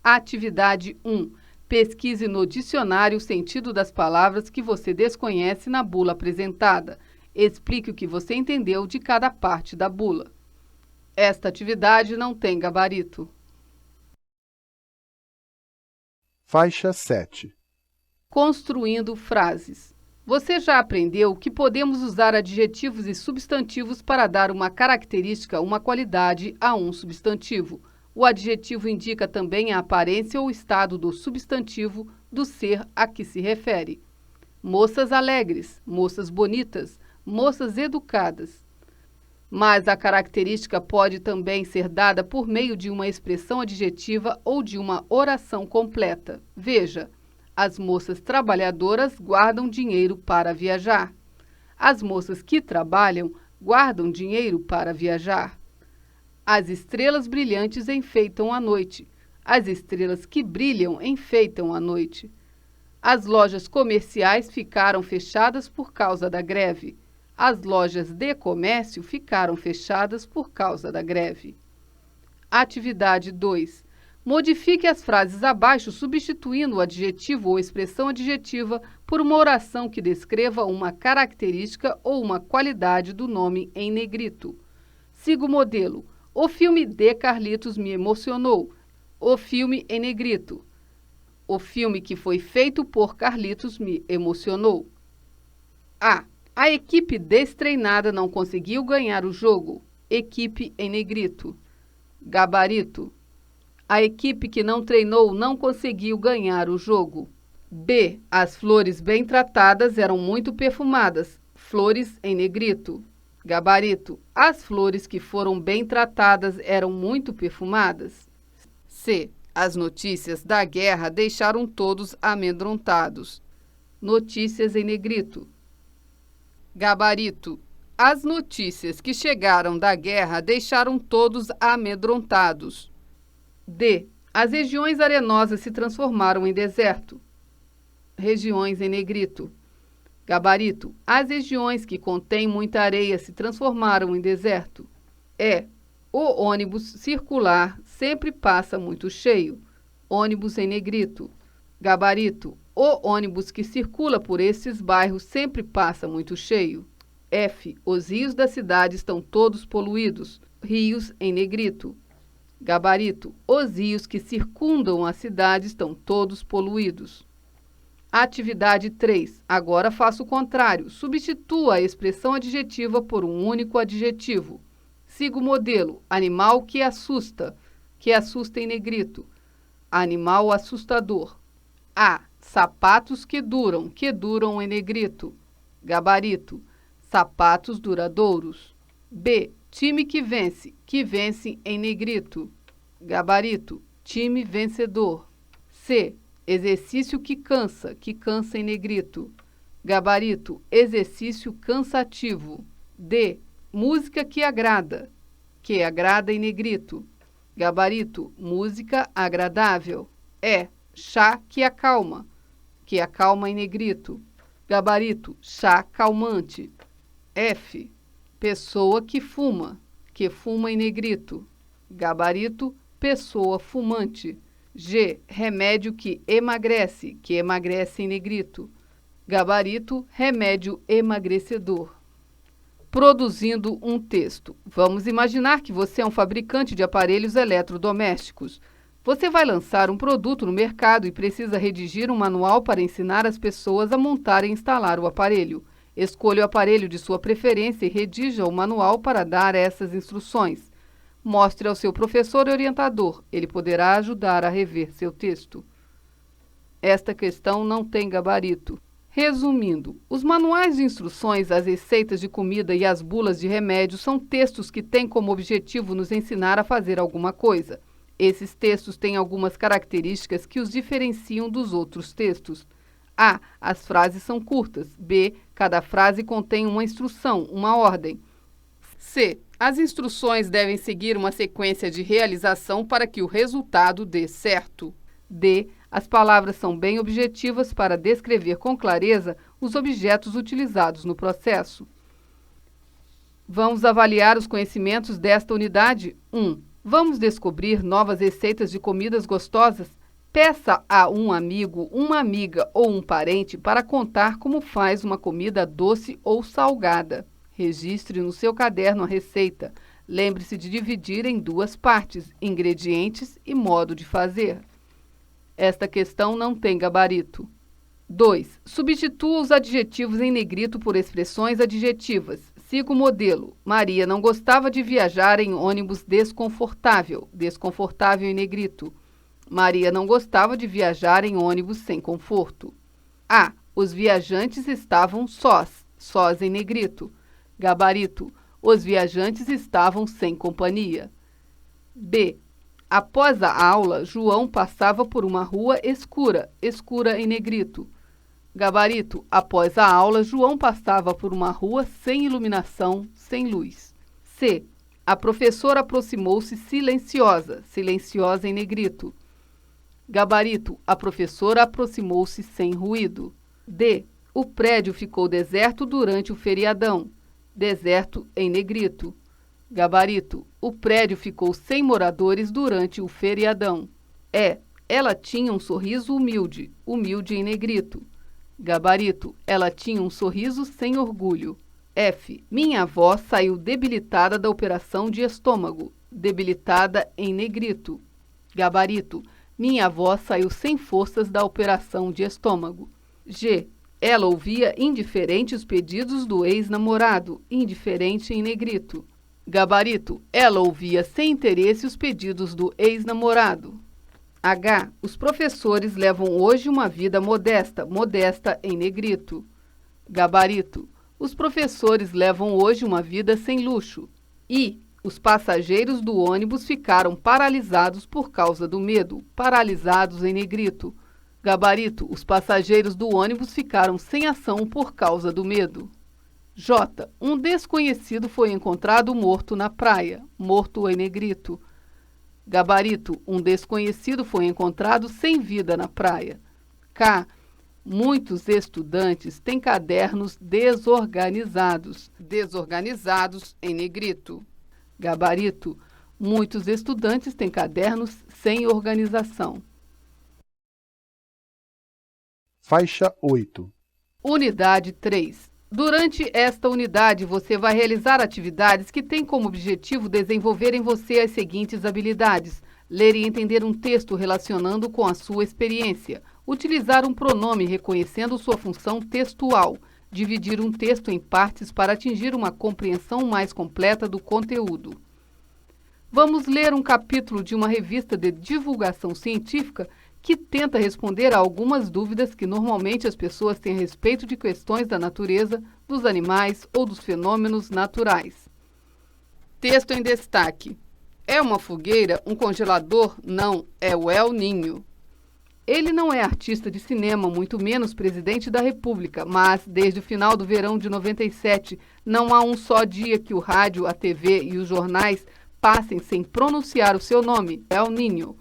Atividade 1. Pesquise no dicionário o sentido das palavras que você desconhece na bula apresentada. Explique o que você entendeu de cada parte da bula. Esta atividade não tem gabarito. Faixa 7. Construindo frases. Você já aprendeu que podemos usar adjetivos e substantivos para dar uma característica, uma qualidade a um substantivo. O adjetivo indica também a aparência ou estado do substantivo do ser a que se refere. Moças alegres, moças bonitas, moças educadas. Mas a característica pode também ser dada por meio de uma expressão adjetiva ou de uma oração completa. Veja: as moças trabalhadoras guardam dinheiro para viajar. As moças que trabalham guardam dinheiro para viajar. As estrelas brilhantes enfeitam a noite. As estrelas que brilham enfeitam a noite. As lojas comerciais ficaram fechadas por causa da greve. As lojas de comércio ficaram fechadas por causa da greve. Atividade 2. Modifique as frases abaixo substituindo o adjetivo ou expressão adjetiva por uma oração que descreva uma característica ou uma qualidade do nome em negrito. Siga o modelo. O filme de Carlitos me emocionou. O filme em negrito. O filme que foi feito por Carlitos me emocionou. A equipe destreinada não conseguiu ganhar o jogo. Equipe em negrito. Gabarito. A equipe que não treinou não conseguiu ganhar o jogo. B. As flores bem tratadas eram muito perfumadas. Flores em negrito. Gabarito. As flores que foram bem tratadas eram muito perfumadas. C. As notícias da guerra deixaram todos amedrontados. Notícias em negrito. Gabarito. As notícias que chegaram da guerra deixaram todos amedrontados. D. As regiões arenosas se transformaram em deserto. Regiões em negrito. Gabarito. As regiões que contêm muita areia se transformaram em deserto. E. O ônibus circular sempre passa muito cheio. Ônibus em negrito. Gabarito. O ônibus que circula por esses bairros sempre passa muito cheio. F. Os rios da cidade estão todos poluídos. Rios em negrito. Gabarito. Os rios que circundam a cidade estão todos poluídos. Atividade 3. Agora faça o contrário. Substitua a expressão adjetiva por um único adjetivo. Siga o modelo. Animal que assusta em negrito. Animal assustador. A. Sapatos que duram em negrito. Gabarito. Sapatos duradouros. B. Time que vence em negrito. Gabarito. Time vencedor. C. Exercício que cansa em negrito. Gabarito. Exercício cansativo. D. Música que agrada em negrito. Gabarito. Música agradável. E. Chá que acalma em negrito. Gabarito. Chá calmante. F. Pessoa que fuma em negrito. Gabarito. Pessoa fumante. G. Remédio que emagrece em negrito. Gabarito. Remédio emagrecedor. Produzindo um texto. Vamos imaginar que você é um fabricante de aparelhos eletrodomésticos. Você vai lançar um produto no mercado e precisa redigir um manual para ensinar as pessoas a montar e instalar o aparelho. Escolha o aparelho de sua preferência e redija o manual para dar essas instruções. Mostre ao seu professor e orientador. Ele poderá ajudar a rever seu texto. Esta questão não tem gabarito. Resumindo, os manuais de instruções, as receitas de comida e as bulas de remédio são textos que têm como objetivo nos ensinar a fazer alguma coisa. Esses textos têm algumas características que os diferenciam dos outros textos. A. As frases são curtas. B. Cada frase contém uma instrução, uma ordem. C. As instruções devem seguir uma sequência de realização para que o resultado dê certo. D. As palavras são bem objetivas para descrever com clareza os objetos utilizados no processo. Vamos avaliar os conhecimentos desta unidade. 1. Vamos descobrir novas receitas de comidas gostosas? Peça a um amigo, uma amiga ou um parente para contar como faz uma comida doce ou salgada. Registre no seu caderno a receita. Lembre-se de dividir em 2 partes, ingredientes e modo de fazer. Esta questão não tem gabarito. 2. Substitua os adjetivos em negrito por expressões adjetivas. Siga o modelo. Maria não gostava de viajar em ônibus desconfortável. Desconfortável em negrito. Maria não gostava de viajar em ônibus sem conforto. A. Os viajantes estavam sós. Sós em negrito. Gabarito. Os viajantes estavam sem companhia. B. Após a aula, João passava por uma rua escura. Escura em negrito. Gabarito. Após a aula, João passava por uma rua sem iluminação, sem luz. C. A professora aproximou-se silenciosa. Silenciosa em negrito. Gabarito. A professora aproximou-se sem ruído. D. O prédio ficou deserto durante o feriadão. Deserto em negrito. Gabarito. O prédio ficou sem moradores durante o feriadão. E. Ela tinha um sorriso humilde. Humilde em negrito. Gabarito. Ela tinha um sorriso sem orgulho. F. Minha avó saiu debilitada da operação de estômago. Debilitada em negrito. Gabarito. Minha avó saiu sem forças da operação de estômago. G. Ela ouvia indiferente os pedidos do ex-namorado. Indiferente em negrito. Gabarito. Ela ouvia sem interesse os pedidos do ex-namorado. H. Os professores levam hoje uma vida modesta. Modesta em negrito. Gabarito. Os professores levam hoje uma vida sem luxo. I. Os passageiros do ônibus ficaram paralisados por causa do medo. Paralisados em negrito. Gabarito. Os passageiros do ônibus ficaram sem ação por causa do medo. J. Um desconhecido foi encontrado morto na praia. Morto em negrito. Gabarito. Um desconhecido foi encontrado sem vida na praia. K. Muitos estudantes têm cadernos desorganizados. Desorganizados em negrito. Gabarito. Muitos estudantes têm cadernos sem organização. Faixa 8. Unidade 3. Durante esta unidade, você vai realizar atividades que têm como objetivo desenvolver em você as seguintes habilidades: ler e entender um texto relacionando com a sua experiência, utilizar um pronome reconhecendo sua função textual, dividir um texto em partes para atingir uma compreensão mais completa do conteúdo. Vamos ler um capítulo de uma revista de divulgação científica que tenta responder a algumas dúvidas que normalmente as pessoas têm a respeito de questões da natureza, dos animais ou dos fenômenos naturais. Texto em destaque. É uma fogueira, um congelador? Não, é o El Niño. Ele não é artista de cinema, muito menos presidente da República, mas desde o final do verão de 97, não há um só dia que o rádio, a TV e os jornais passem sem pronunciar o seu nome, El Niño.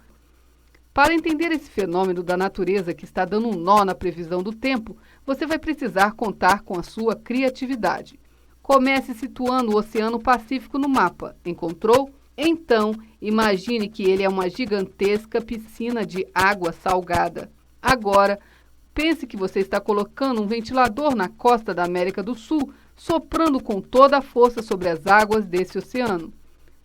Para entender esse fenômeno da natureza que está dando um nó na previsão do tempo, você vai precisar contar com a sua criatividade. Comece situando o Oceano Pacífico no mapa. Encontrou? Então, imagine que ele é uma gigantesca piscina de água salgada. Agora, pense que você está colocando um ventilador na costa da América do Sul, soprando com toda a força sobre as águas desse oceano.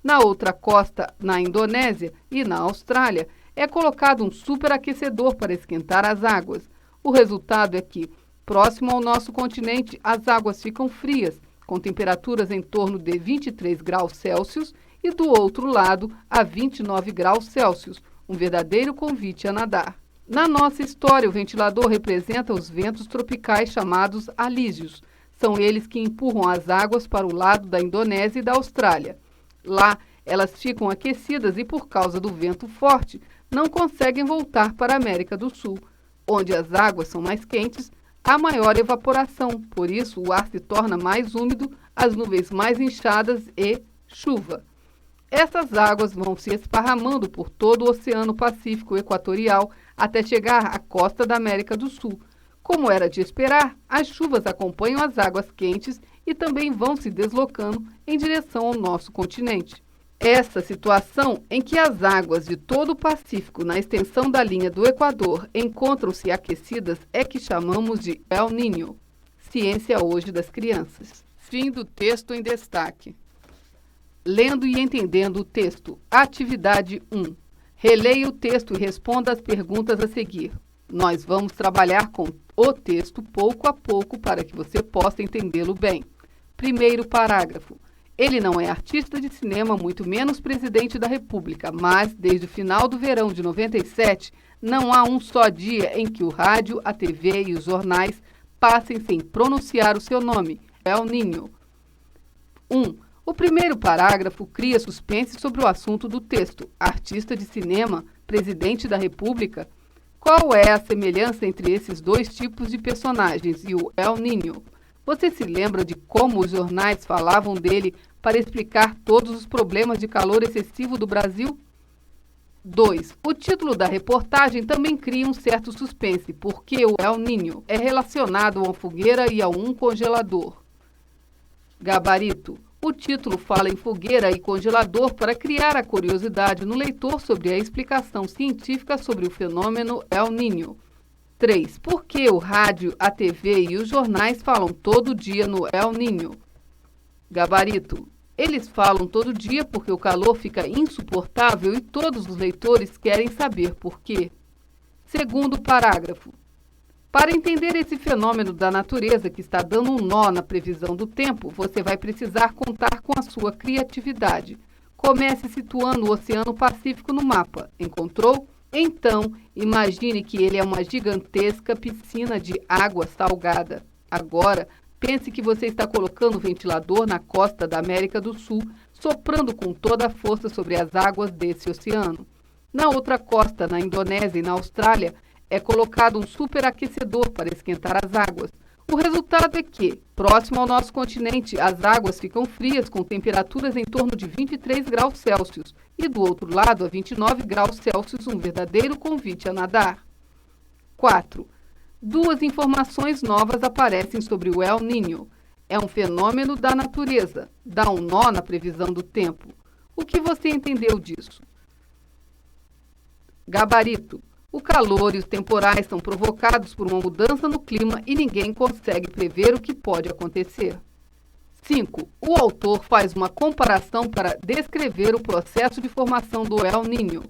Na outra costa, na Indonésia e na Austrália, é colocado um superaquecedor para esquentar as águas. O resultado é que, próximo ao nosso continente, as águas ficam frias, com temperaturas em torno de 23 graus Celsius, e do outro lado, a 29 graus Celsius, um verdadeiro convite a nadar. Na nossa história, o ventilador representa os ventos tropicais chamados alísios. São eles que empurram as águas para o lado da Indonésia e da Austrália. Lá, elas ficam aquecidas e, por causa do vento forte, não conseguem voltar para a América do Sul. Onde as águas são mais quentes, há maior evaporação, por isso o ar se torna mais úmido, as nuvens mais inchadas e chuva. Essas águas vão se esparramando por todo o Oceano Pacífico Equatorial até chegar à costa da América do Sul. Como era de esperar, as chuvas acompanham as águas quentes e também vão se deslocando em direção ao nosso continente. Essa situação em que as águas de todo o Pacífico na extensão da linha do Equador encontram-se aquecidas é que chamamos de El Niño. Ciência hoje das crianças. Fim do texto em destaque. Lendo e entendendo o texto. Atividade 1. Releia o texto e responda as perguntas a seguir. Nós vamos trabalhar com o texto pouco a pouco para que você possa entendê-lo bem. Primeiro parágrafo. Ele não é artista de cinema, muito menos presidente da República, mas, desde o final do verão de 97, não há um só dia em que o rádio, a TV e os jornais passem sem pronunciar o seu nome, El Niño. 1. O primeiro parágrafo cria suspense sobre o assunto do texto. Artista de cinema, presidente da República? Qual é a semelhança entre esses dois tipos de personagens e o El Niño? Você se lembra de como os jornais falavam dele para explicar todos os problemas de calor excessivo do Brasil? 2. O título da reportagem também cria um certo suspense, porque o El Niño é relacionado a uma fogueira e a um congelador. Gabarito. O título fala em fogueira e congelador para criar a curiosidade no leitor sobre a explicação científica sobre o fenômeno El Niño. 3. Por que o rádio, a TV e os jornais falam todo dia no El Niño? Gabarito. Eles falam todo dia porque o calor fica insuportável e todos os leitores querem saber por quê. Segundo parágrafo. Para entender esse fenômeno da natureza que está dando um nó na previsão do tempo, você vai precisar contar com a sua criatividade. Comece situando o Oceano Pacífico no mapa. Encontrou? Então, imagine que ele é uma gigantesca piscina de água salgada. Agora, pense que você está colocando o ventilador na costa da América do Sul, soprando com toda a força sobre as águas desse oceano. Na outra costa, na Indonésia e na Austrália, é colocado um superaquecedor para esquentar as águas. O resultado é que, próximo ao nosso continente, as águas ficam frias com temperaturas em torno de 23 graus Celsius e do outro lado, a 29 graus Celsius, um verdadeiro convite a nadar. 4. Duas informações novas aparecem sobre o El Niño. É um fenômeno da natureza, dá um nó na previsão do tempo. O que você entendeu disso? Gabarito. O calor e os temporais são provocados por uma mudança no clima e ninguém consegue prever o que pode acontecer. 5. O autor faz uma comparação para descrever o processo de formação do El Niño.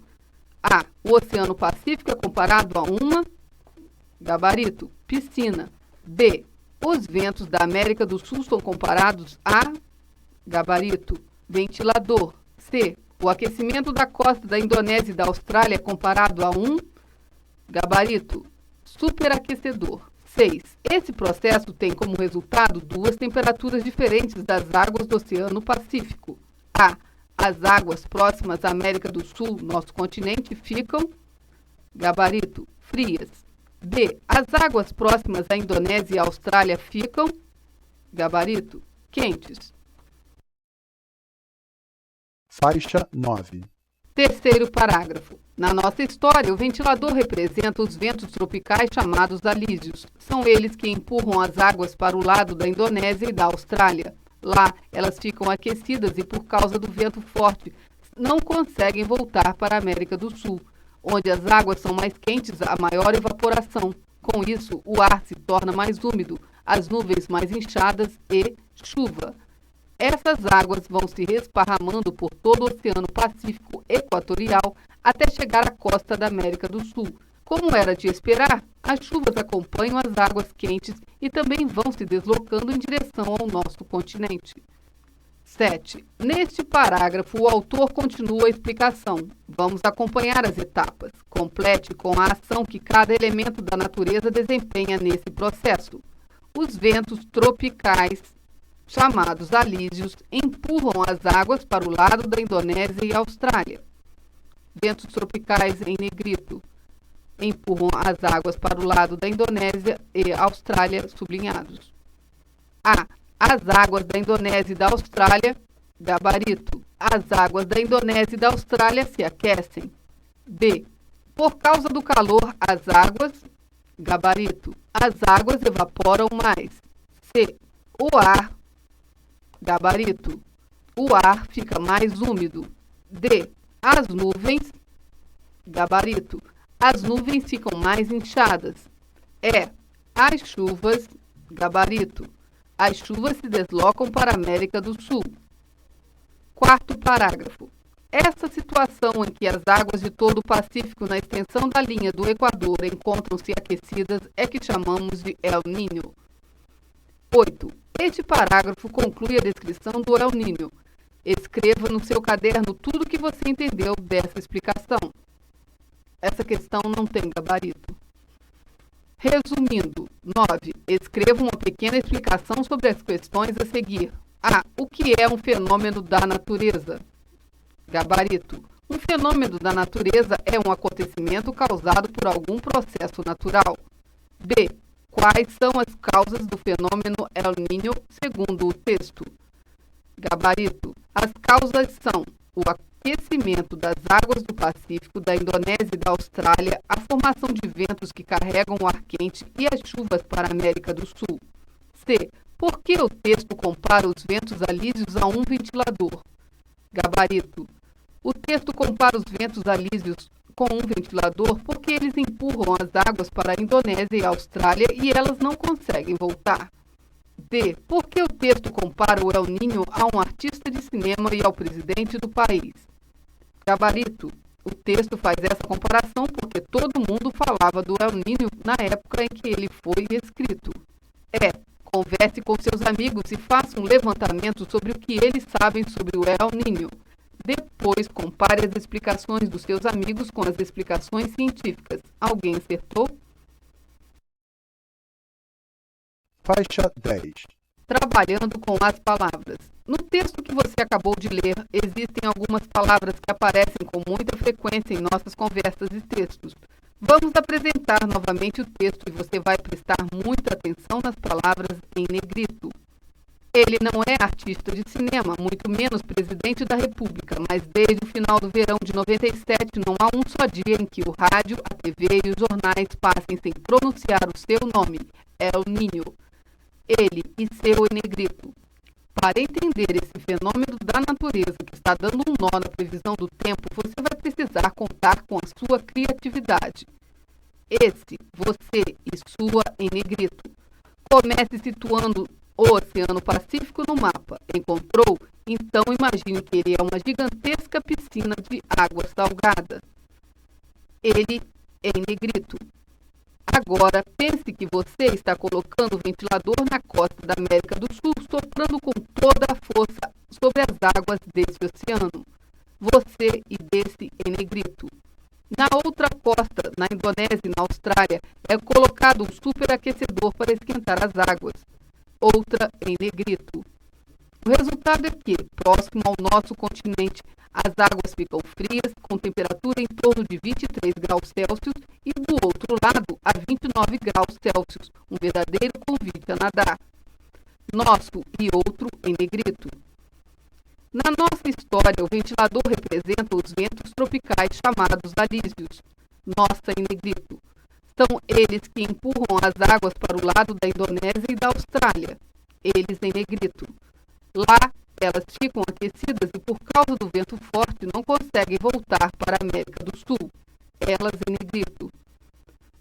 A. O Oceano Pacífico é comparado a uma... Gabarito. Piscina. B. Os ventos da América do Sul são comparados a... Gabarito. Ventilador. C. O aquecimento da costa da Indonésia e da Austrália é comparado a um... Gabarito. Superaquecedor. 6. Esse processo tem como resultado duas temperaturas diferentes das águas do Oceano Pacífico. A. As águas próximas à América do Sul, nosso continente, ficam... Gabarito. Frias. B. As águas próximas à Indonésia e à Austrália ficam... Gabarito. Quentes. Faixa 9. Terceiro parágrafo. Na nossa história, o ventilador representa os ventos tropicais chamados alísios. São eles que empurram as águas para o lado da Indonésia e da Austrália. Lá, elas ficam aquecidas e, por causa do vento forte, não conseguem voltar para a América do Sul, onde as águas são mais quentes, há maior evaporação. Com isso, o ar se torna mais úmido, as nuvens mais inchadas e chuva. Essas águas vão se esparramando por todo o Oceano Pacífico Equatorial até chegar à costa da América do Sul. Como era de esperar, as chuvas acompanham as águas quentes e também vão se deslocando em direção ao nosso continente. 7. Neste parágrafo, o autor continua a explicação. Vamos acompanhar as etapas. Complete com a ação que cada elemento da natureza desempenha nesse processo. Os ventos tropicais, chamados alísios, empurram as águas para o lado da Indonésia e Austrália. Ventos tropicais em negrito empurram as águas para o lado da Indonésia e Austrália, sublinhados. A. As águas da Indonésia e da Austrália, gabarito. As águas da Indonésia e da Austrália se aquecem. B. Por causa do calor, as águas, gabarito. As águas evaporam mais. C. O ar, gabarito. O ar fica mais úmido. D. As nuvens, gabarito. As nuvens ficam mais inchadas. E. As chuvas, gabarito. As chuvas se deslocam para a América do Sul. Quarto parágrafo. Essa situação em que as águas de todo o Pacífico na extensão da linha do Equador encontram-se aquecidas é que chamamos de El Niño. 8. Este parágrafo conclui a descrição do El Niño. Escreva no seu caderno tudo o que você entendeu dessa explicação. Essa questão não tem gabarito. Resumindo, 9. Escreva uma pequena explicação sobre as questões a seguir. A. O que é um fenômeno da natureza? Gabarito. Um fenômeno da natureza é um acontecimento causado por algum processo natural. B. Quais são as causas do fenômeno El Niño segundo o texto? Gabarito. As causas são o aquecimento das águas do Pacífico, da Indonésia e da Austrália, a formação de ventos que carregam o ar quente e as chuvas para a América do Sul. C. Por que o texto compara os ventos alísios a um ventilador? Gabarito. O texto compara os ventos alísios com um ventilador porque eles empurram as águas para a Indonésia e a Austrália e elas não conseguem voltar. D. Por que o texto compara o El Niño a um artista de cinema e ao presidente do país? Gabarito. O texto faz essa comparação porque todo mundo falava do El Niño na época em que ele foi escrito. E. Converse com seus amigos e faça um levantamento sobre o que eles sabem sobre o El Niño. Depois, compare as explicações dos seus amigos com as explicações científicas. Alguém acertou? Faixa 10. Trabalhando com as palavras. No texto que você acabou de ler, existem algumas palavras que aparecem com muita frequência em nossas conversas e textos. Vamos apresentar novamente o texto e você vai prestar muita atenção nas palavras em negrito. Ele não é artista de cinema, muito menos presidente da República, mas desde o final do verão de 97 não há um só dia em que o rádio, a TV e os jornais passem sem pronunciar o seu nome, El Niño. Ele e seu em negrito. Para entender esse fenômeno da natureza que está dando um nó na previsão do tempo, você vai precisar contar com a sua criatividade. Esse, você e sua em negrito. Comece situando o Oceano Pacífico no mapa. Encontrou? Então imagine que ele é uma gigantesca piscina de água salgada. Ele em negrito. Agora, pense que você está colocando o ventilador na costa da América do Sul, soprando com toda a força sobre as águas desse oceano. Você e desse em negrito. Na outra costa, na Indonésia e na Austrália, é colocado um superaquecedor para esquentar as águas. Outra em negrito. O resultado é que, próximo ao nosso continente, as águas ficam frias, com temperatura em torno de 23 graus Celsius, e do outro lado, a 29 graus Celsius, um verdadeiro convite a nadar. Nosso e outro em negrito. Na nossa história, o ventilador representa os ventos tropicais chamados alísios. Nossa em negrito. São eles que empurram as águas para o lado da Indonésia e da Austrália. Eles em negrito. Lá, elas ficam aquecidas e por causa do vento forte não conseguem voltar para a América do Sul. Elas em negrito.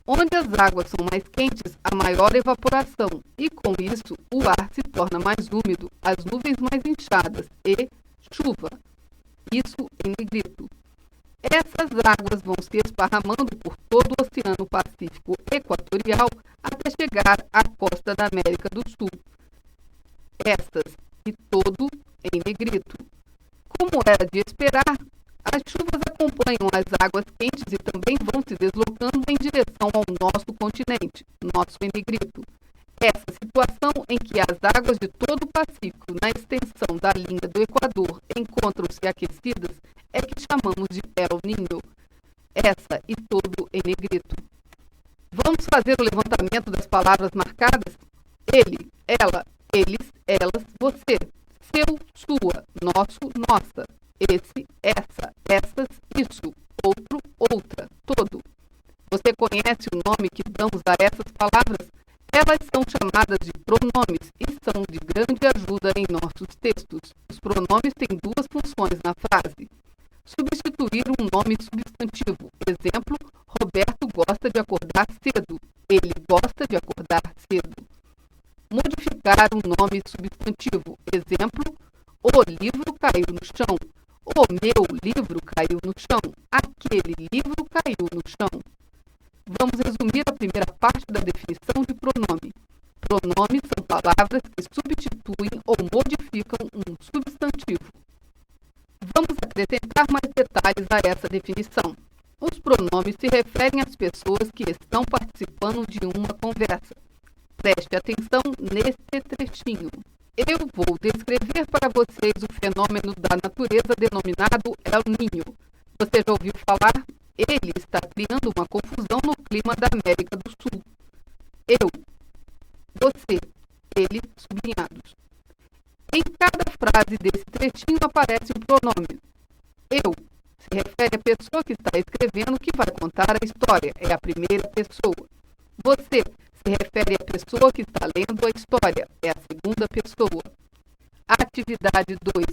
Onde as águas são mais quentes, há maior evaporação e, com isso, o ar se torna mais úmido, as nuvens mais inchadas e chuva. Isso em negrito. Essas águas vão se esparramando por todo o Oceano Pacífico Equatorial até chegar à costa da América do Sul. Estas e todo em negrito. Como era de esperar, as chuvas acompanham as águas quentes e também vão se deslocando em direção ao nosso continente, nosso em negrito. Essa situação em que as águas de todo o Pacífico, na extensão da linha do Equador, encontram-se aquecidas, é que chamamos de El Niño. Essa e todo em negrito. Vamos fazer o levantamento das palavras marcadas? Ele, ela, eles, elas, você. Seu, sua, nosso, nossa. Esse, essa, essas, isso. Outro, outra, todo. Você conhece o nome que damos a essas palavras? Elas são chamadas de pronomes e são de grande ajuda em nossos textos. Os pronomes têm duas funções na frase. Substituir um nome substantivo. Exemplo, Roberto gosta de acordar cedo. Ele gosta de acordar cedo. Modificar um nome substantivo. Exemplo, o livro caiu no chão. O meu livro caiu no chão. Aquele livro caiu no chão. Vamos resumir a primeira parte da definição de pronome. Pronomes são palavras que substituem ou modificam um substantivo. Vamos acrescentar mais detalhes a essa definição. Os pronomes se referem às pessoas que estão participando de uma conversa. Preste atenção neste trechinho. Eu vou descrever para vocês o fenômeno da natureza denominado El Niño. Você já ouviu falar? Ele está criando uma confusão no clima da América do Sul. Eu, você, ele, sublinhados. Em cada frase desse trechinho aparece um pronome. Eu se refere à pessoa que está escrevendo que vai contar a história, é a primeira pessoa. Você se refere à pessoa que está lendo a história, é a segunda pessoa. Atividade 2.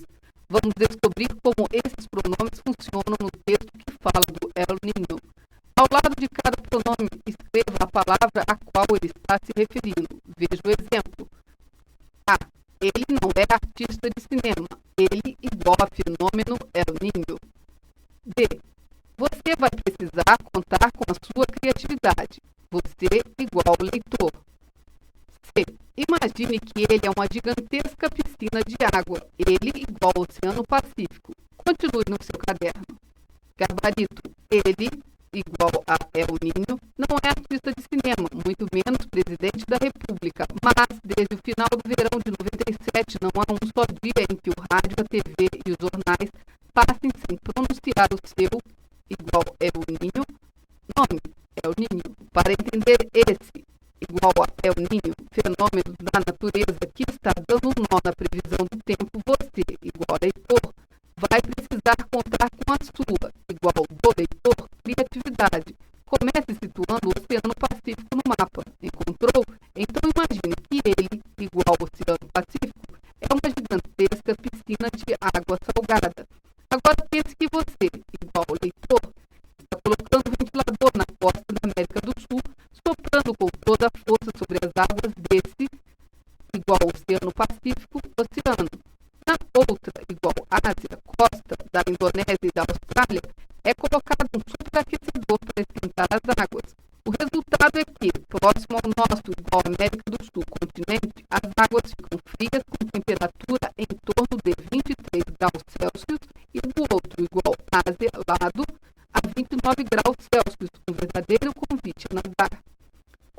Vamos descobrir como esses pronomes funcionam no texto que fala do El Niño. Ao lado de cada pronome, escreva a palavra a qual ele está se referindo. Veja o exemplo. A. Ele não é artista de cinema. Ele igual a fenômeno El Niño. B. Você vai precisar contar com a sua criatividade. Você igual leitor. C. Imagine que ele é uma gigantesca piscina de água. Ele igual ao Oceano Pacífico. Continue no seu caderno. Gabarito. Ele igual a El Niño não é artista de cinema, muito menos presidente da República. Mas, desde o final do verão de 97, não há um só dia em que o rádio, a TV e os jornais passem sem pronunciar o seu igual El Niño nome. El Niño. Para entender esse igual a El Niño, fenômeno da natureza que está dando um nó na previsão do tempo, você, igual leitor, vai precisar contar com a sua, igual do leitor, criatividade. Comece situando o Oceano Pacífico no mapa. Encontrou? Então imagine que ele, igual ao Oceano Pacífico, é uma gigantesca piscina de água salgada. Agora pense que você, igual leitor, está colocando o ventilador na costa da América do Sul, soprando com toda a força sobre as águas desse, igual ao Oceano Pacífico, oceano. Na outra, igual Ásia, costa da Indonésia e da Austrália, é colocado um superaquecedor para esquentar as águas. O resultado é que, próximo ao nosso, igual América do Sul, continente, as águas ficam frias com temperatura em torno de 23 graus Celsius e do outro, igual Ásia, lado, a 29 graus Celsius, um verdadeiro convite a nadar.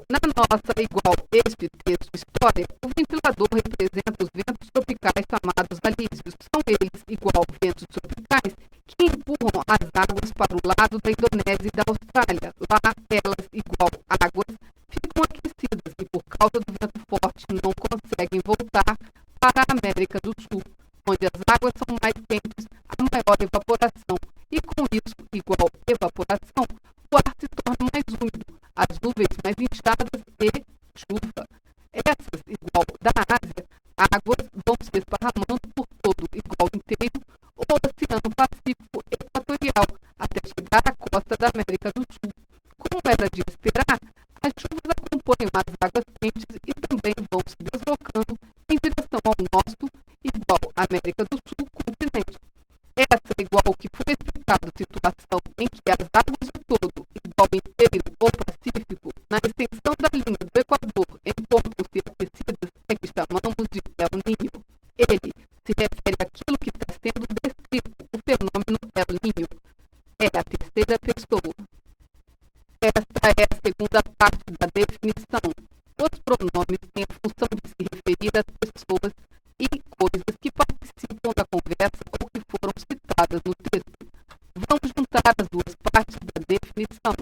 Na nossa igual este texto história, o ventilador representa os ventos tropicais chamados alísios. São eles igual ventos tropicais que empurram as águas para o lado da Indonésia e da Austrália. Lá, elas igual águas ficam aquecidas e por causa do vento forte não conseguem voltar para a América do Sul, onde as águas são mais quentes, há maior evaporação e com isso, igual evaporação, o ar se torna mais úmido, as nuvens mais inchadas e chuva. Essas, igual da Ásia, águas vão se esparramando por todo igual inteiro o Oceano Pacífico Equatorial até chegar à costa da América do Sul. Como era de esperar, as chuvas acompanham as águas quentes e também vão se deslocando em direção ao nosso igual América do Sul continente. Essa igual ao que foi explicado situação em que as águas do todo, igual inteiro ou pacífico, na extensão da linha do Equador, encontram-se aquecidas, é que chamamos de El Niño. Ele se refere àquilo que está sendo descrito, o fenômeno El Niño. É a terceira pessoa. Esta é a segunda parte da definição. Os pronomes têm a função de se referir às pessoas e coisas que participam da conversa ou que foram citadas no texto. Vamos juntar as duas partes da definição.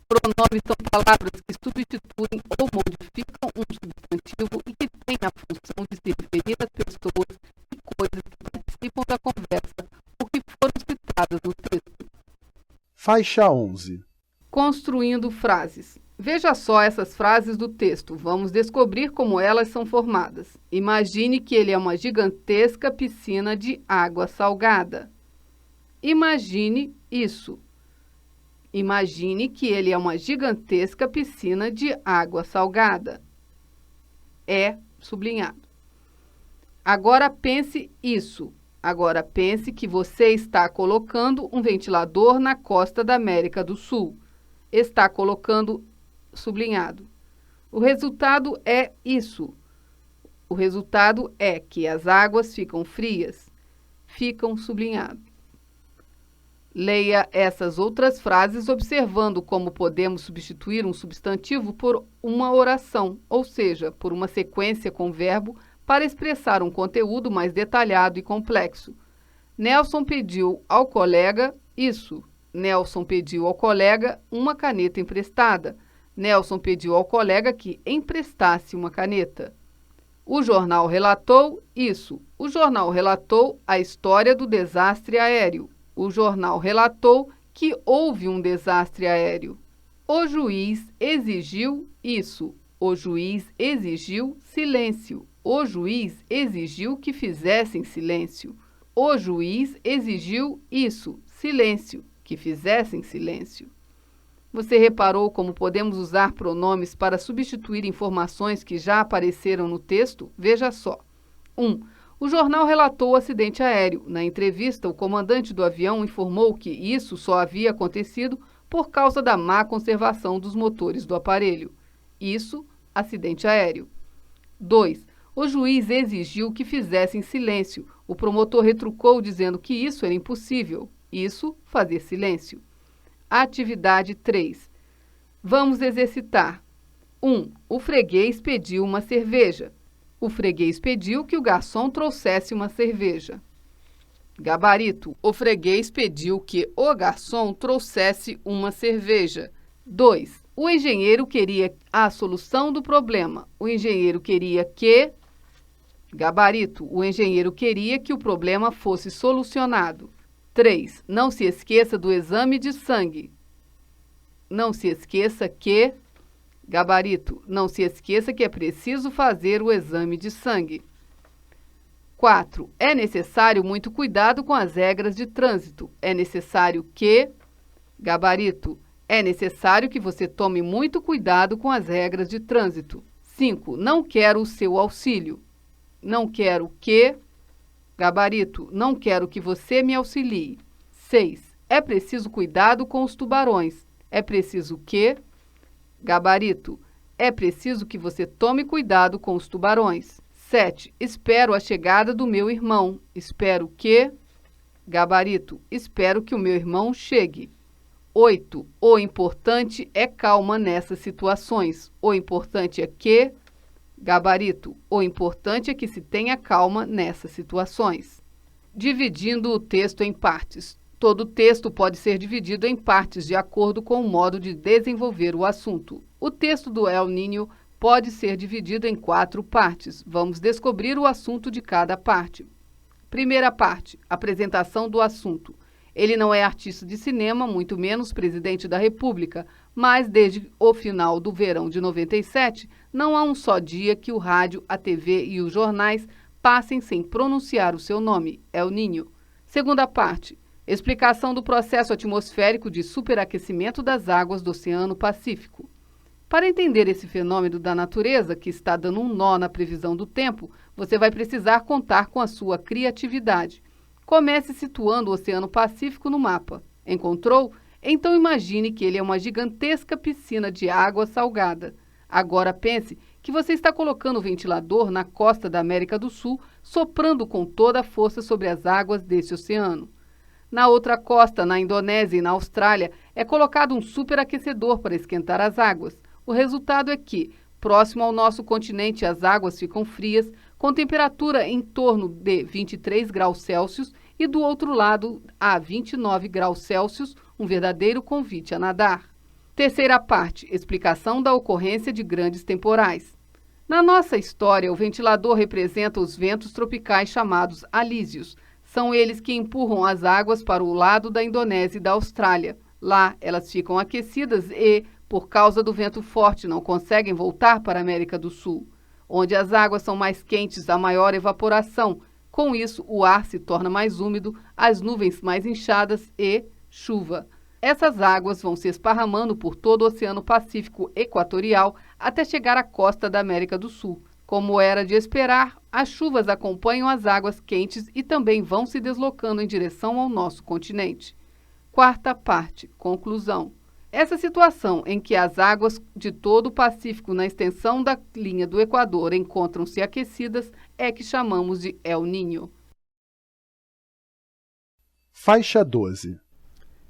Pronomes são palavras que substituem ou modificam um substantivo e que têm a função de se referir às pessoas e coisas que participam da conversa ou que foram citadas no texto. Faixa 11. Construindo frases. Veja só essas frases do texto. Vamos descobrir como elas são formadas. Imagine que ele é uma gigantesca piscina de água salgada. Imagine isso. Imagine que ele é uma gigantesca piscina de água salgada. É sublinhado. Agora pense isso. Agora pense que você está colocando um ventilador na costa da América do Sul. Está colocando sublinhado. O resultado é isso. O resultado é que as águas ficam frias. Ficam sublinhado. Leia essas outras frases observando como podemos substituir um substantivo por uma oração, ou seja, por uma sequência com verbo para expressar um conteúdo mais detalhado e complexo. Nelson pediu ao colega isso. Nelson pediu ao colega uma caneta emprestada. Nelson pediu ao colega que emprestasse uma caneta. O jornal relatou isso. O jornal relatou a história do desastre aéreo. O jornal relatou que houve um desastre aéreo. O juiz exigiu isso. O juiz exigiu silêncio. O juiz exigiu que fizessem silêncio. O juiz exigiu isso, silêncio, que fizessem silêncio. Você reparou como podemos usar pronomes para substituir informações que já apareceram no texto? Veja só. 1. O jornal relatou o acidente aéreo. Na entrevista, o comandante do avião informou que isso só havia acontecido por causa da má conservação dos motores do aparelho. Isso, acidente aéreo. 2. O juiz exigiu que fizessem silêncio. O promotor retrucou dizendo que isso era impossível. Isso, fazer silêncio. Atividade 3. Vamos exercitar. 1. O freguês pediu uma cerveja. O freguês pediu que o garçom trouxesse uma cerveja. Gabarito. O freguês pediu que o garçom trouxesse uma cerveja. 2. O engenheiro queria a solução do problema. O engenheiro queria que... Gabarito. O engenheiro queria que o problema fosse solucionado. 3. Não se esqueça do exame de sangue. Não se esqueça que... Gabarito. Não se esqueça que é preciso fazer o exame de sangue. 4. É necessário muito cuidado com as regras de trânsito. É necessário que... Gabarito. É necessário que você tome muito cuidado com as regras de trânsito. 5. Não quero o seu auxílio. Não quero que... Gabarito. Não quero que você me auxilie. 6. É preciso cuidado com os tubarões. É preciso que... Gabarito. É preciso que você tome cuidado com os tubarões. 7. Espero a chegada do meu irmão. Espero que... Gabarito. Espero que o meu irmão chegue. 8. O importante é calma nessas situações. O importante é que... Gabarito. O importante é que se tenha calma nessas situações. Dividindo o texto em partes. Todo texto pode ser dividido em partes de acordo com o modo de desenvolver o assunto. O texto do El Niño pode ser dividido em 4 partes. Vamos descobrir o assunto de cada parte. Primeira parte, apresentação do assunto. Ele não é artista de cinema, muito menos presidente da República, mas desde o final do verão de 97, não há um só dia que o rádio, a TV e os jornais passem sem pronunciar o seu nome, El Niño. Segunda parte, explicação do processo atmosférico de superaquecimento das águas do Oceano Pacífico. Para entender esse fenômeno da natureza, que está dando um nó na previsão do tempo, você vai precisar contar com a sua criatividade. Comece situando o Oceano Pacífico no mapa. Encontrou? Então imagine que ele é uma gigantesca piscina de água salgada. Agora pense que você está colocando o ventilador na costa da América do Sul, soprando com toda a força sobre as águas desse oceano. Na outra costa, na Indonésia e na Austrália, é colocado um superaquecedor para esquentar as águas. O resultado é que, próximo ao nosso continente, as águas ficam frias, com temperatura em torno de 23 graus Celsius e do outro lado a 29 graus Celsius, um verdadeiro convite a nadar. Terceira parte, explicação da ocorrência de grandes temporais. Na nossa história, o ventilador representa os ventos tropicais chamados alísios. São eles que empurram as águas para o lado da Indonésia e da Austrália. Lá, elas ficam aquecidas e, por causa do vento forte, não conseguem voltar para a América do Sul. Onde as águas são mais quentes, há maior evaporação. Com isso, o ar se torna mais úmido, as nuvens mais inchadas e chuva. Essas águas vão se esparramando por todo o Oceano Pacífico Equatorial até chegar à costa da América do Sul. Como era de esperar, as chuvas acompanham as águas quentes e também vão se deslocando em direção ao nosso continente. Quarta parte, conclusão. Essa situação em que as águas de todo o Pacífico na extensão da linha do Equador encontram-se aquecidas é que chamamos de El Niño. Faixa 12.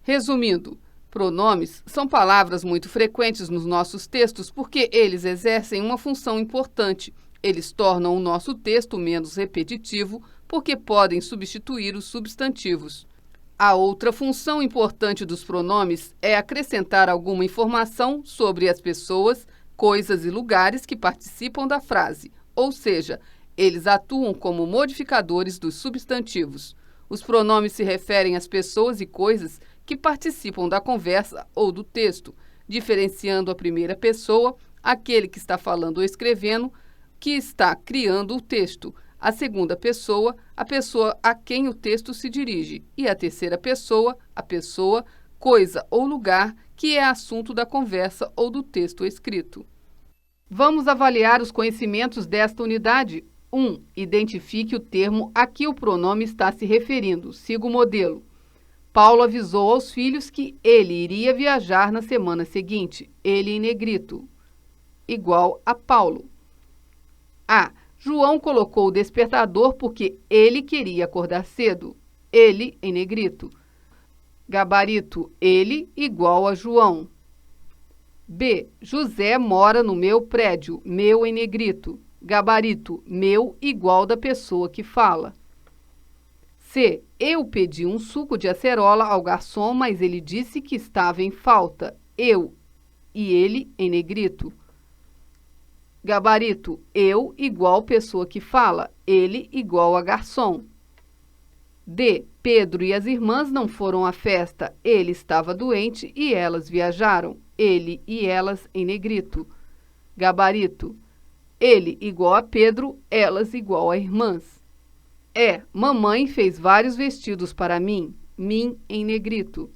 Resumindo, pronomes são palavras muito frequentes nos nossos textos porque eles exercem uma função importante. Eles tornam o nosso texto menos repetitivo porque podem substituir os substantivos. A outra função importante dos pronomes é acrescentar alguma informação sobre as pessoas, coisas e lugares que participam da frase, ou seja, eles atuam como modificadores dos substantivos. Os pronomes se referem às pessoas e coisas que participam da conversa ou do texto, diferenciando a primeira pessoa, aquele que está falando ou escrevendo, que está criando o texto, a segunda pessoa, a pessoa a quem o texto se dirige, e a terceira pessoa, a pessoa, coisa ou lugar que é assunto da conversa ou do texto escrito. Vamos avaliar os conhecimentos desta unidade. 1. Identifique o termo a que o pronome está se referindo. Siga o modelo. Paulo avisou aos filhos que ele iria viajar na semana seguinte. Ele em negrito, igual a Paulo. A. João colocou o despertador porque ele queria acordar cedo. Ele em negrito. Gabarito, ele igual a João. B. José mora no meu prédio. Meu em negrito. Gabarito, meu igual da pessoa que fala. C. Eu pedi um suco de acerola ao garçom, mas ele disse que estava em falta. Eu e ele em negrito. Gabarito, eu igual pessoa que fala, ele igual a garçom. D. Pedro e as irmãs não foram à festa, ele estava doente e elas viajaram, ele e elas em negrito. Gabarito, ele igual a Pedro, elas igual a irmãs. E. Mamãe fez vários vestidos para mim em negrito.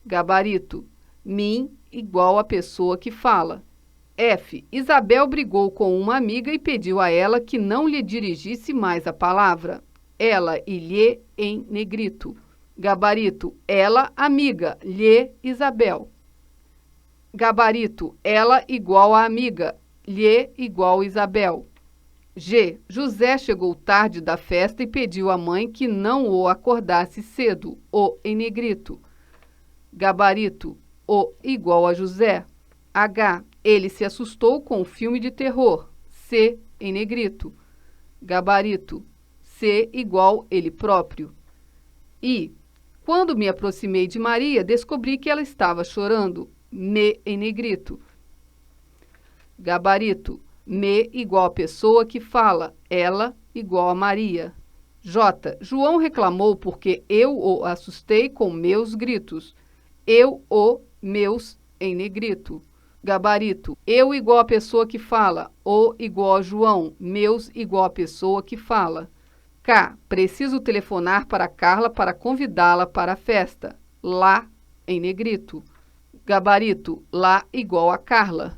Gabarito, mim igual a pessoa que fala. F. Isabel brigou com uma amiga e pediu a ela que não lhe dirigisse mais a palavra. Ela e lhe em negrito. Gabarito, ela, amiga, lhe, Isabel. Gabarito, ela igual a amiga, lhe igual Isabel. G. José chegou tarde da festa e pediu à mãe que não o acordasse cedo, o em negrito. Gabarito, o igual a José. H. Ele se assustou com o filme de terror. C em negrito. Gabarito. C igual ele próprio. I. Quando me aproximei de Maria, descobri que ela estava chorando. Me em negrito. Gabarito. Me igual a pessoa que fala. Ela igual a Maria. J. João reclamou porque eu o assustei com meus gritos. Eu o meus em negrito. Gabarito, eu igual a pessoa que fala, o igual a João, meus igual a pessoa que fala. K, preciso telefonar para Carla para convidá-la para a festa. Lá, em negrito. Gabarito, lá igual a Carla.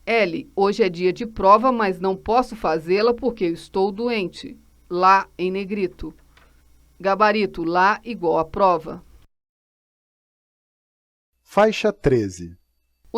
L, hoje é dia de prova, mas não posso fazê-la porque eu estou doente. Lá, em negrito. Gabarito, lá igual a prova. Faixa 13.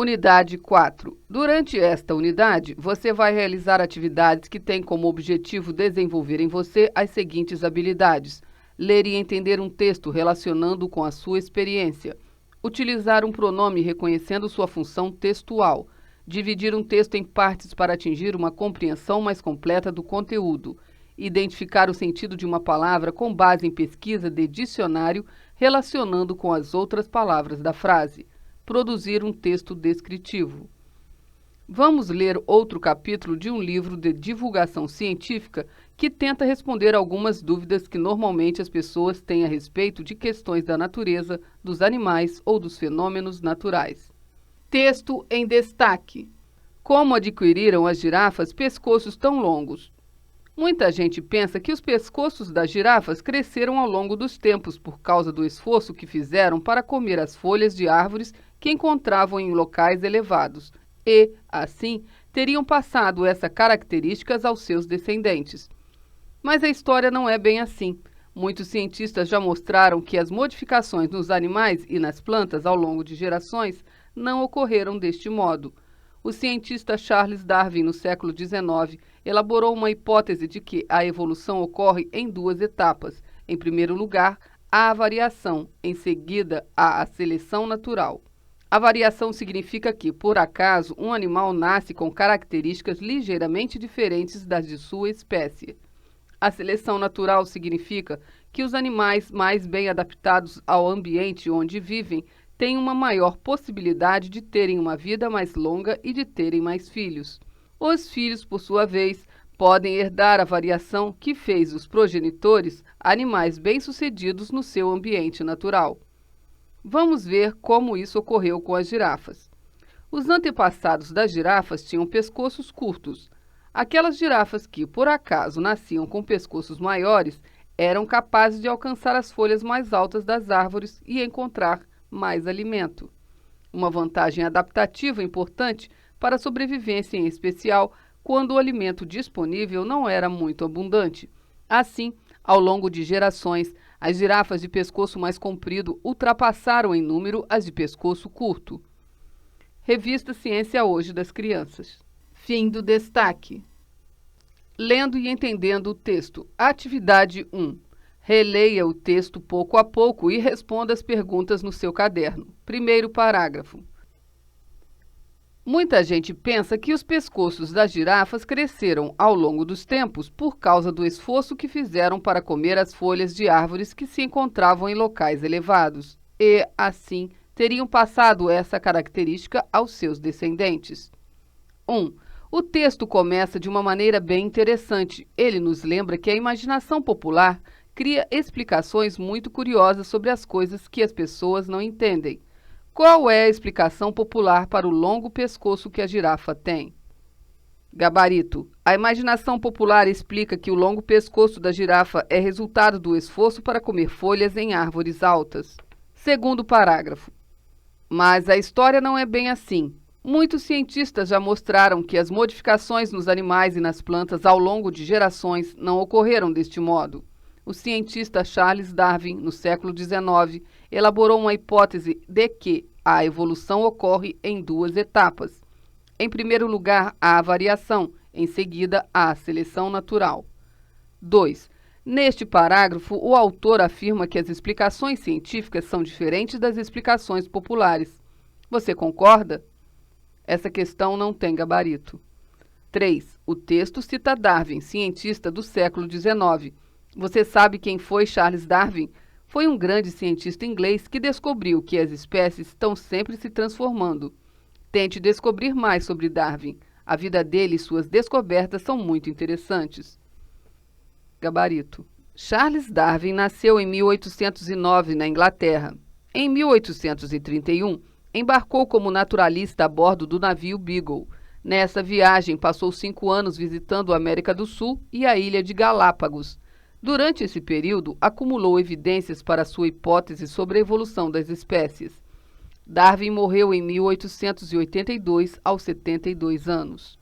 Unidade 4. Durante esta unidade, você vai realizar atividades que têm como objetivo desenvolver em você as seguintes habilidades: ler e entender um texto relacionando com a sua experiência, utilizar um pronome reconhecendo sua função textual, dividir um texto em partes para atingir uma compreensão mais completa do conteúdo, identificar o sentido de uma palavra com base em pesquisa de dicionário relacionando com as outras palavras da frase, produzir um texto descritivo. Vamos ler outro capítulo de um livro de divulgação científica que tenta responder algumas dúvidas que normalmente as pessoas têm a respeito de questões da natureza, dos animais ou dos fenômenos naturais. Texto em destaque. Como adquiriram as girafas pescoços tão longos? Muita gente pensa que os pescoços das girafas cresceram ao longo dos tempos por causa do esforço que fizeram para comer as folhas de árvores que encontravam em locais elevados e, assim, teriam passado essas características aos seus descendentes. Mas a história não é bem assim. Muitos cientistas já mostraram que as modificações nos animais e nas plantas ao longo de gerações não ocorreram deste modo. O cientista Charles Darwin, no século XIX, elaborou uma hipótese de que a evolução ocorre em duas etapas. Em primeiro lugar, há a variação, em seguida, há a seleção natural. A variação significa que, por acaso, um animal nasce com características ligeiramente diferentes das de sua espécie. A seleção natural significa que os animais mais bem adaptados ao ambiente onde vivem têm uma maior possibilidade de terem uma vida mais longa e de terem mais filhos. Os filhos, por sua vez, podem herdar a variação que fez os progenitores animais bem-sucedidos no seu ambiente natural. Vamos ver como isso ocorreu com as girafas. Os antepassados das girafas tinham pescoços curtos. Aquelas girafas que, por acaso, nasciam com pescoços maiores eram capazes de alcançar as folhas mais altas das árvores e encontrar mais alimento. Uma vantagem adaptativa importante para a sobrevivência, em especial quando o alimento disponível não era muito abundante. Assim, ao longo de gerações, as girafas de pescoço mais comprido ultrapassaram em número as de pescoço curto. Revista Ciência Hoje das Crianças. Fim do destaque. Lendo e entendendo o texto. Atividade 1. Releia o texto pouco a pouco e responda as perguntas no seu caderno. Primeiro parágrafo. Muita gente pensa que os pescoços das girafas cresceram ao longo dos tempos por causa do esforço que fizeram para comer as folhas de árvores que se encontravam em locais elevados e, assim, teriam passado essa característica aos seus descendentes. 1. O texto começa de uma maneira bem interessante. Ele nos lembra que a imaginação popular cria explicações muito curiosas sobre as coisas que as pessoas não entendem. Qual é a explicação popular para o longo pescoço que a girafa tem? Gabarito. A imaginação popular explica que o longo pescoço da girafa é resultado do esforço para comer folhas em árvores altas. Segundo parágrafo. Mas a história não é bem assim. Muitos cientistas já mostraram que as modificações nos animais e nas plantas ao longo de gerações não ocorreram deste modo. O cientista Charles Darwin, no século XIX, elaborou uma hipótese de que a evolução ocorre em duas etapas. Em primeiro lugar, há a variação, em seguida, há a seleção natural. 2. Neste parágrafo, o autor afirma que as explicações científicas são diferentes das explicações populares. Você concorda? Essa questão não tem gabarito. 3. O texto cita Darwin, cientista do século XIX. Você sabe quem foi Charles Darwin? Foi um grande cientista inglês que descobriu que as espécies estão sempre se transformando. Tente descobrir mais sobre Darwin. A vida dele e suas descobertas são muito interessantes. Gabarito. Charles Darwin nasceu em 1809 na Inglaterra. Em 1831, embarcou como naturalista a bordo do navio Beagle. Nessa viagem, passou 5 anos visitando a América do Sul e a ilha de Galápagos. Durante esse período, acumulou evidências para sua hipótese sobre a evolução das espécies. Darwin morreu em 1882, aos 72 anos.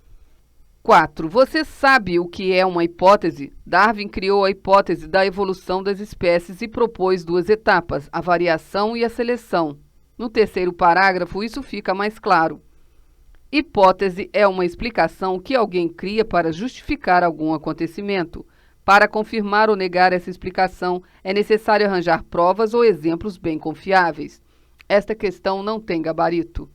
4. Você sabe o que é uma hipótese? Darwin criou a hipótese da evolução das espécies e propôs 2 etapas, a variação e a seleção. No terceiro parágrafo, isso fica mais claro. Hipótese é uma explicação que alguém cria para justificar algum acontecimento. Para confirmar ou negar essa explicação, é necessário arranjar provas ou exemplos bem confiáveis. Esta questão não tem gabarito.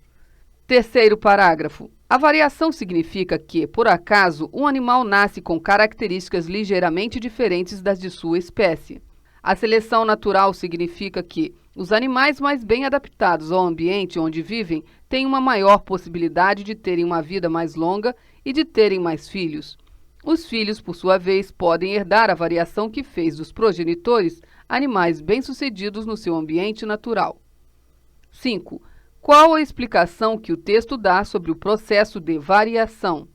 Terceiro parágrafo. A variação significa que, por acaso, um animal nasce com características ligeiramente diferentes das de sua espécie. A seleção natural significa que os animais mais bem adaptados ao ambiente onde vivem têm uma maior possibilidade de terem uma vida mais longa e de terem mais filhos. Os filhos, por sua vez, podem herdar a variação que fez dos progenitores animais bem-sucedidos no seu ambiente natural. 5. Qual a explicação que o texto dá sobre o processo de variação?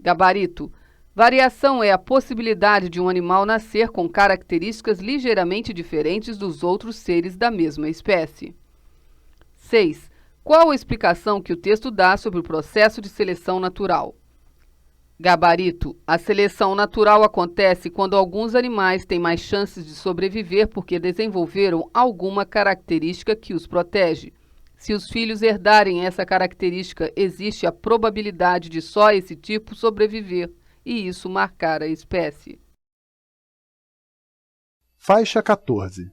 Gabarito. Variação é a possibilidade de um animal nascer com características ligeiramente diferentes dos outros seres da mesma espécie. 6. Qual a explicação que o texto dá sobre o processo de seleção natural? Gabarito. A seleção natural acontece quando alguns animais têm mais chances de sobreviver porque desenvolveram alguma característica que os protege. Se os filhos herdarem essa característica, existe a probabilidade de só esse tipo sobreviver, e isso marcar a espécie. Faixa 14.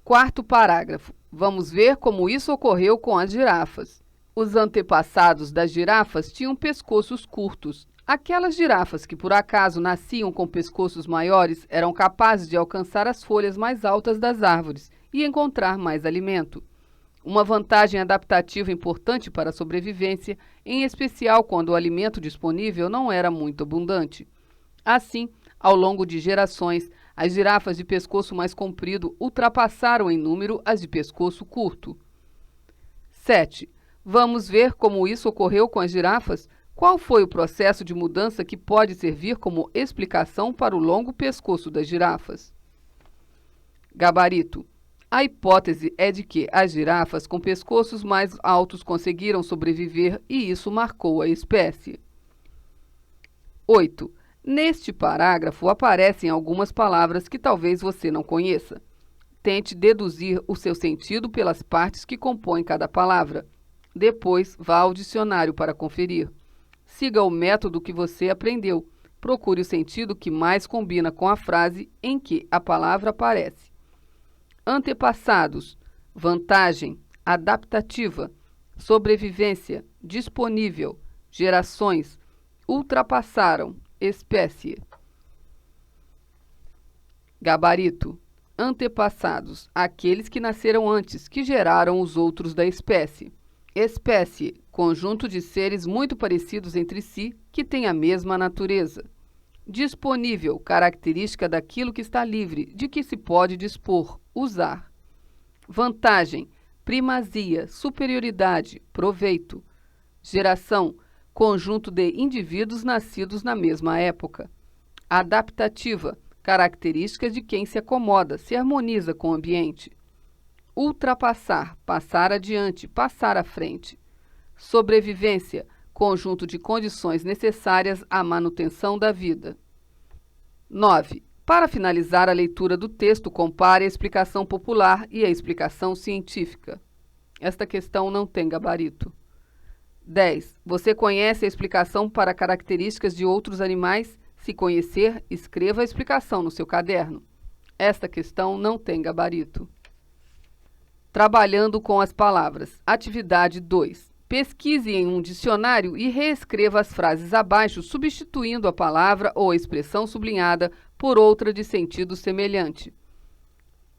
Quarto parágrafo. Vamos ver como isso ocorreu com as girafas. Os antepassados das girafas tinham pescoços curtos. Aquelas girafas que por acaso nasciam com pescoços maiores eram capazes de alcançar as folhas mais altas das árvores e encontrar mais alimento. Uma vantagem adaptativa importante para a sobrevivência, em especial quando o alimento disponível não era muito abundante. Assim, ao longo de gerações, as girafas de pescoço mais comprido ultrapassaram em número as de pescoço curto. 7. Vamos ver como isso ocorreu com as girafas? Qual foi o processo de mudança que pode servir como explicação para o longo pescoço das girafas? Gabarito. A hipótese é de que as girafas com pescoços mais altos conseguiram sobreviver e isso marcou a espécie. 8. Neste parágrafo aparecem algumas palavras que talvez você não conheça. Tente deduzir o seu sentido pelas partes que compõem cada palavra. Depois, vá ao dicionário para conferir. Siga o método que você aprendeu. Procure o sentido que mais combina com a frase em que a palavra aparece. Antepassados, vantagem, adaptativa, sobrevivência, disponível, gerações, ultrapassaram, espécie. Gabarito. Antepassados, aqueles que nasceram antes, que geraram os outros da espécie. Espécie, conjunto de seres muito parecidos entre si, que têm a mesma natureza. Disponível, característica daquilo que está livre, de que se pode dispor, usar. Vantagem, primazia, superioridade, proveito. Geração, conjunto de indivíduos nascidos na mesma época. Adaptativa, características de quem se acomoda, se harmoniza com o ambiente. Ultrapassar, passar adiante, passar à frente. Sobrevivência, conjunto de condições necessárias à manutenção da vida. 9. Para finalizar a leitura do texto, compare a explicação popular e a explicação científica. Esta questão não tem gabarito. 10. Você conhece a explicação para características de outros animais? Se conhecer, escreva a explicação no seu caderno. Esta questão não tem gabarito. Trabalhando com as palavras. Atividade 2. Pesquise em um dicionário e reescreva as frases abaixo, substituindo a palavra ou a expressão sublinhada por outra de sentido semelhante.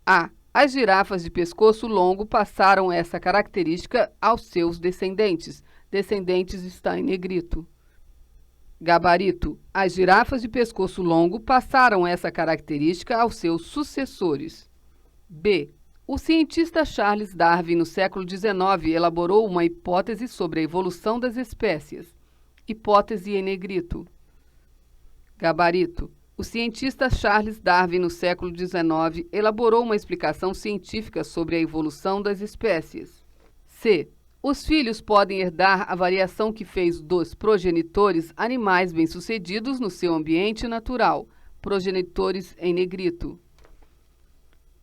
A. As girafas de pescoço longo passaram essa característica aos seus descendentes. Descendentes está em negrito. Gabarito. As girafas de pescoço longo passaram essa característica aos seus sucessores. B. O cientista Charles Darwin, no século XIX, elaborou uma hipótese sobre a evolução das espécies. Hipótese em negrito. Gabarito. O cientista Charles Darwin, no século XIX, elaborou uma explicação científica sobre a evolução das espécies. C. Os filhos podem herdar a variação que fez dos progenitores animais bem-sucedidos no seu ambiente natural. Progenitores em negrito.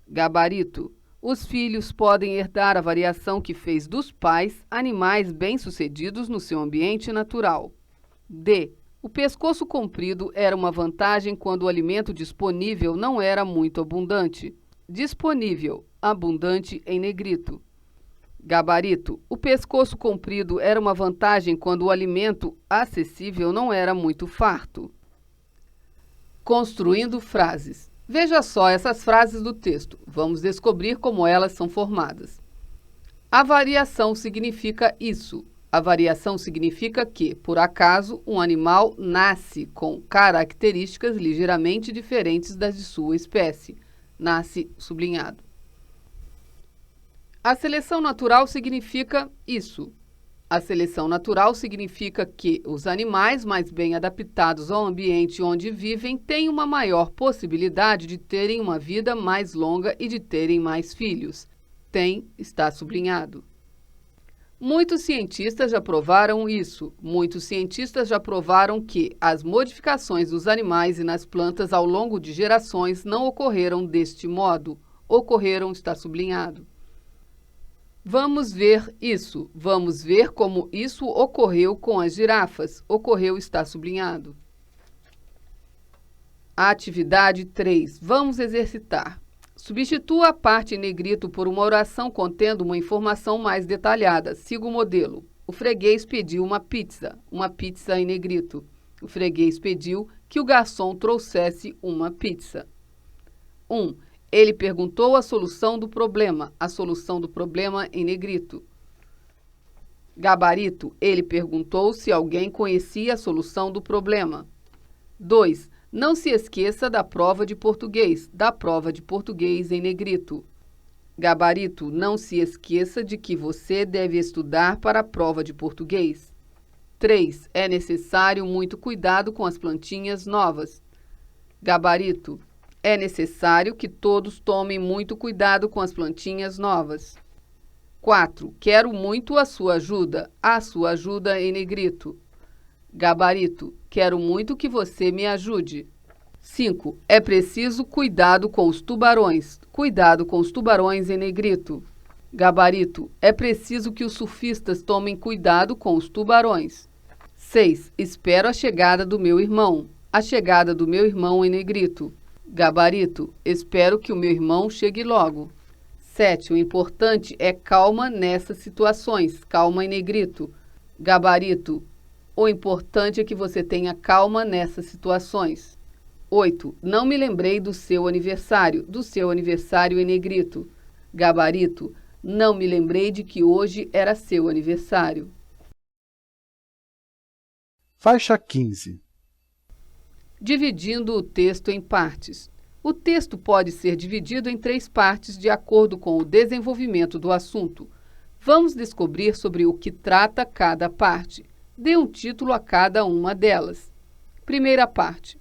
Gabarito. Os filhos podem herdar a variação que fez dos pais animais bem-sucedidos no seu ambiente natural. D. O pescoço comprido era uma vantagem quando o alimento disponível não era muito abundante. Disponível, abundante em negrito. Gabarito. O pescoço comprido era uma vantagem quando o alimento acessível não era muito farto. Construindo frases. Veja só essas frases do texto. Vamos descobrir como elas são formadas. A variação significa isso. A variação significa que, por acaso, um animal nasce com características ligeiramente diferentes das de sua espécie. Nasce sublinhado. A seleção natural significa isso. A seleção natural significa que os animais mais bem adaptados ao ambiente onde vivem têm uma maior possibilidade de terem uma vida mais longa e de terem mais filhos. Tem está sublinhado. Muitos cientistas já provaram isso. Muitos cientistas já provaram que as modificações dos animais e nas plantas ao longo de gerações não ocorreram deste modo. Ocorreram está sublinhado. Vamos ver isso. Vamos ver como isso ocorreu com as girafas. Ocorreu está sublinhado. Atividade 3. Vamos exercitar. Substitua a parte em negrito por uma oração contendo uma informação mais detalhada. Siga o modelo. O freguês pediu uma pizza em negrito. O freguês pediu que o garçom trouxesse uma pizza. 1. Ele perguntou a solução do problema em negrito. Gabarito, ele perguntou se alguém conhecia a solução do problema. 2. Não se esqueça da prova de português em negrito. Gabarito, não se esqueça de que você deve estudar para a prova de português. 3. É necessário muito cuidado com as plantinhas novas. Gabarito, é necessário que todos tomem muito cuidado com as plantinhas novas. 4. Quero muito a sua ajuda em negrito. Gabarito, quero muito que você me ajude. 5. É preciso cuidado com os tubarões em negrito. Gabarito, é preciso que os surfistas tomem cuidado com os tubarões. 6. Espero a chegada do meu irmão em negrito. Gabarito, espero que o meu irmão chegue logo. 7. O importante é calma nessas situações, calma em negrito. Gabarito, o importante é que você tenha calma nessas situações. 8. Não me lembrei do seu aniversário em negrito. Gabarito, não me lembrei de que hoje era seu aniversário. Faixa 15. Dividindo o texto em partes. O texto pode ser dividido em 3 partes de acordo com o desenvolvimento do assunto. Vamos descobrir sobre o que trata cada parte. Dê um título a cada uma delas. Primeira parte.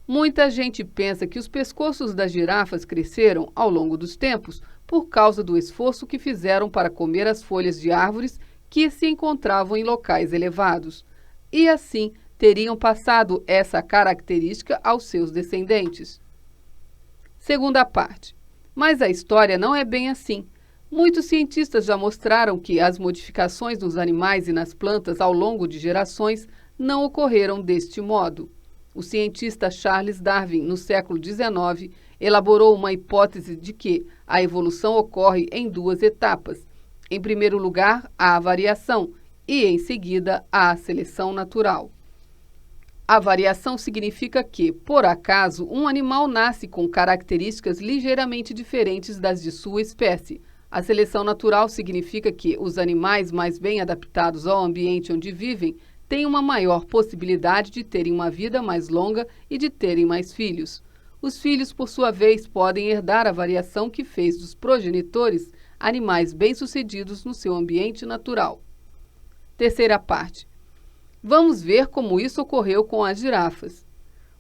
Muita gente pensa que os pescoços das girafas cresceram ao longo dos tempos por causa do esforço que fizeram para comer as folhas de árvores que se encontravam em locais elevados. E assim teriam passado essa característica aos seus descendentes. Segunda parte. Mas a história não é bem assim. Muitos cientistas já mostraram que as modificações nos animais e nas plantas ao longo de gerações não ocorreram deste modo. O cientista Charles Darwin, no século XIX, elaborou uma hipótese de que a evolução ocorre em 2 etapas. Em primeiro lugar, há a variação e, em seguida, há a seleção natural. A variação significa que, por acaso, um animal nasce com características ligeiramente diferentes das de sua espécie. A seleção natural significa que os animais mais bem adaptados ao ambiente onde vivem têm uma maior possibilidade de terem uma vida mais longa e de terem mais filhos. Os filhos, por sua vez, podem herdar a variação que fez dos progenitores animais bem-sucedidos no seu ambiente natural. Terceira parte. Vamos ver como isso ocorreu com as girafas.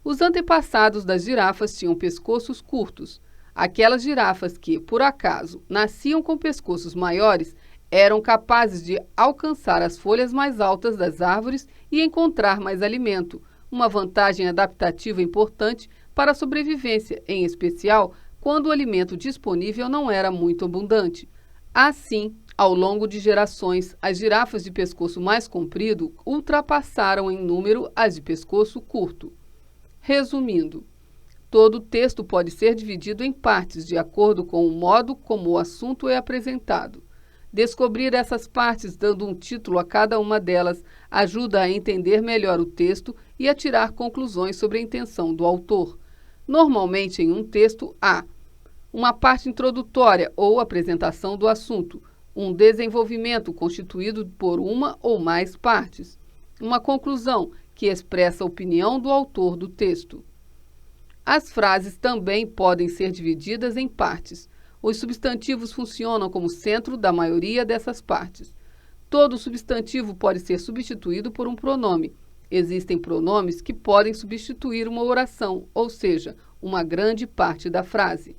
Os antepassados das girafas tinham pescoços curtos. Aquelas girafas que, por acaso, nasciam com pescoços maiores eram capazes de alcançar as folhas mais altas das árvores e encontrar mais alimento, uma vantagem adaptativa importante para a sobrevivência, em especial quando o alimento disponível não era muito abundante. Assim, ao longo de gerações, as girafas de pescoço mais comprido ultrapassaram em número as de pescoço curto. Resumindo, todo o texto pode ser dividido em partes de acordo com o modo como o assunto é apresentado. Descobrir essas partes dando um título a cada uma delas ajuda a entender melhor o texto e a tirar conclusões sobre a intenção do autor. Normalmente, em um texto, há uma parte introdutória ou apresentação do assunto, um desenvolvimento constituído por uma ou mais partes, uma conclusão que expressa a opinião do autor do texto. As frases também podem ser divididas em partes. Os substantivos funcionam como centro da maioria dessas partes. Todo substantivo pode ser substituído por um pronome. Existem pronomes que podem substituir uma oração, ou seja, uma grande parte da frase.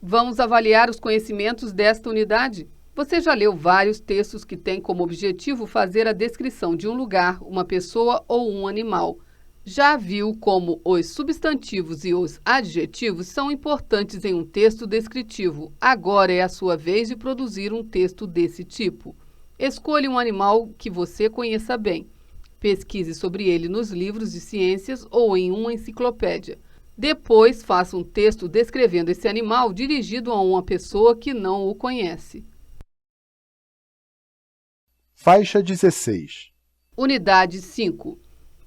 Vamos avaliar os conhecimentos desta unidade? Você já leu vários textos que têm como objetivo fazer a descrição de um lugar, uma pessoa ou um animal. Já viu como os substantivos e os adjetivos são importantes em um texto descritivo. Agora é a sua vez de produzir um texto desse tipo. Escolha um animal que você conheça bem. Pesquise sobre ele nos livros de ciências ou em uma enciclopédia. Depois, faça um texto descrevendo esse animal dirigido a uma pessoa que não o conhece. Faixa 16. Unidade 5.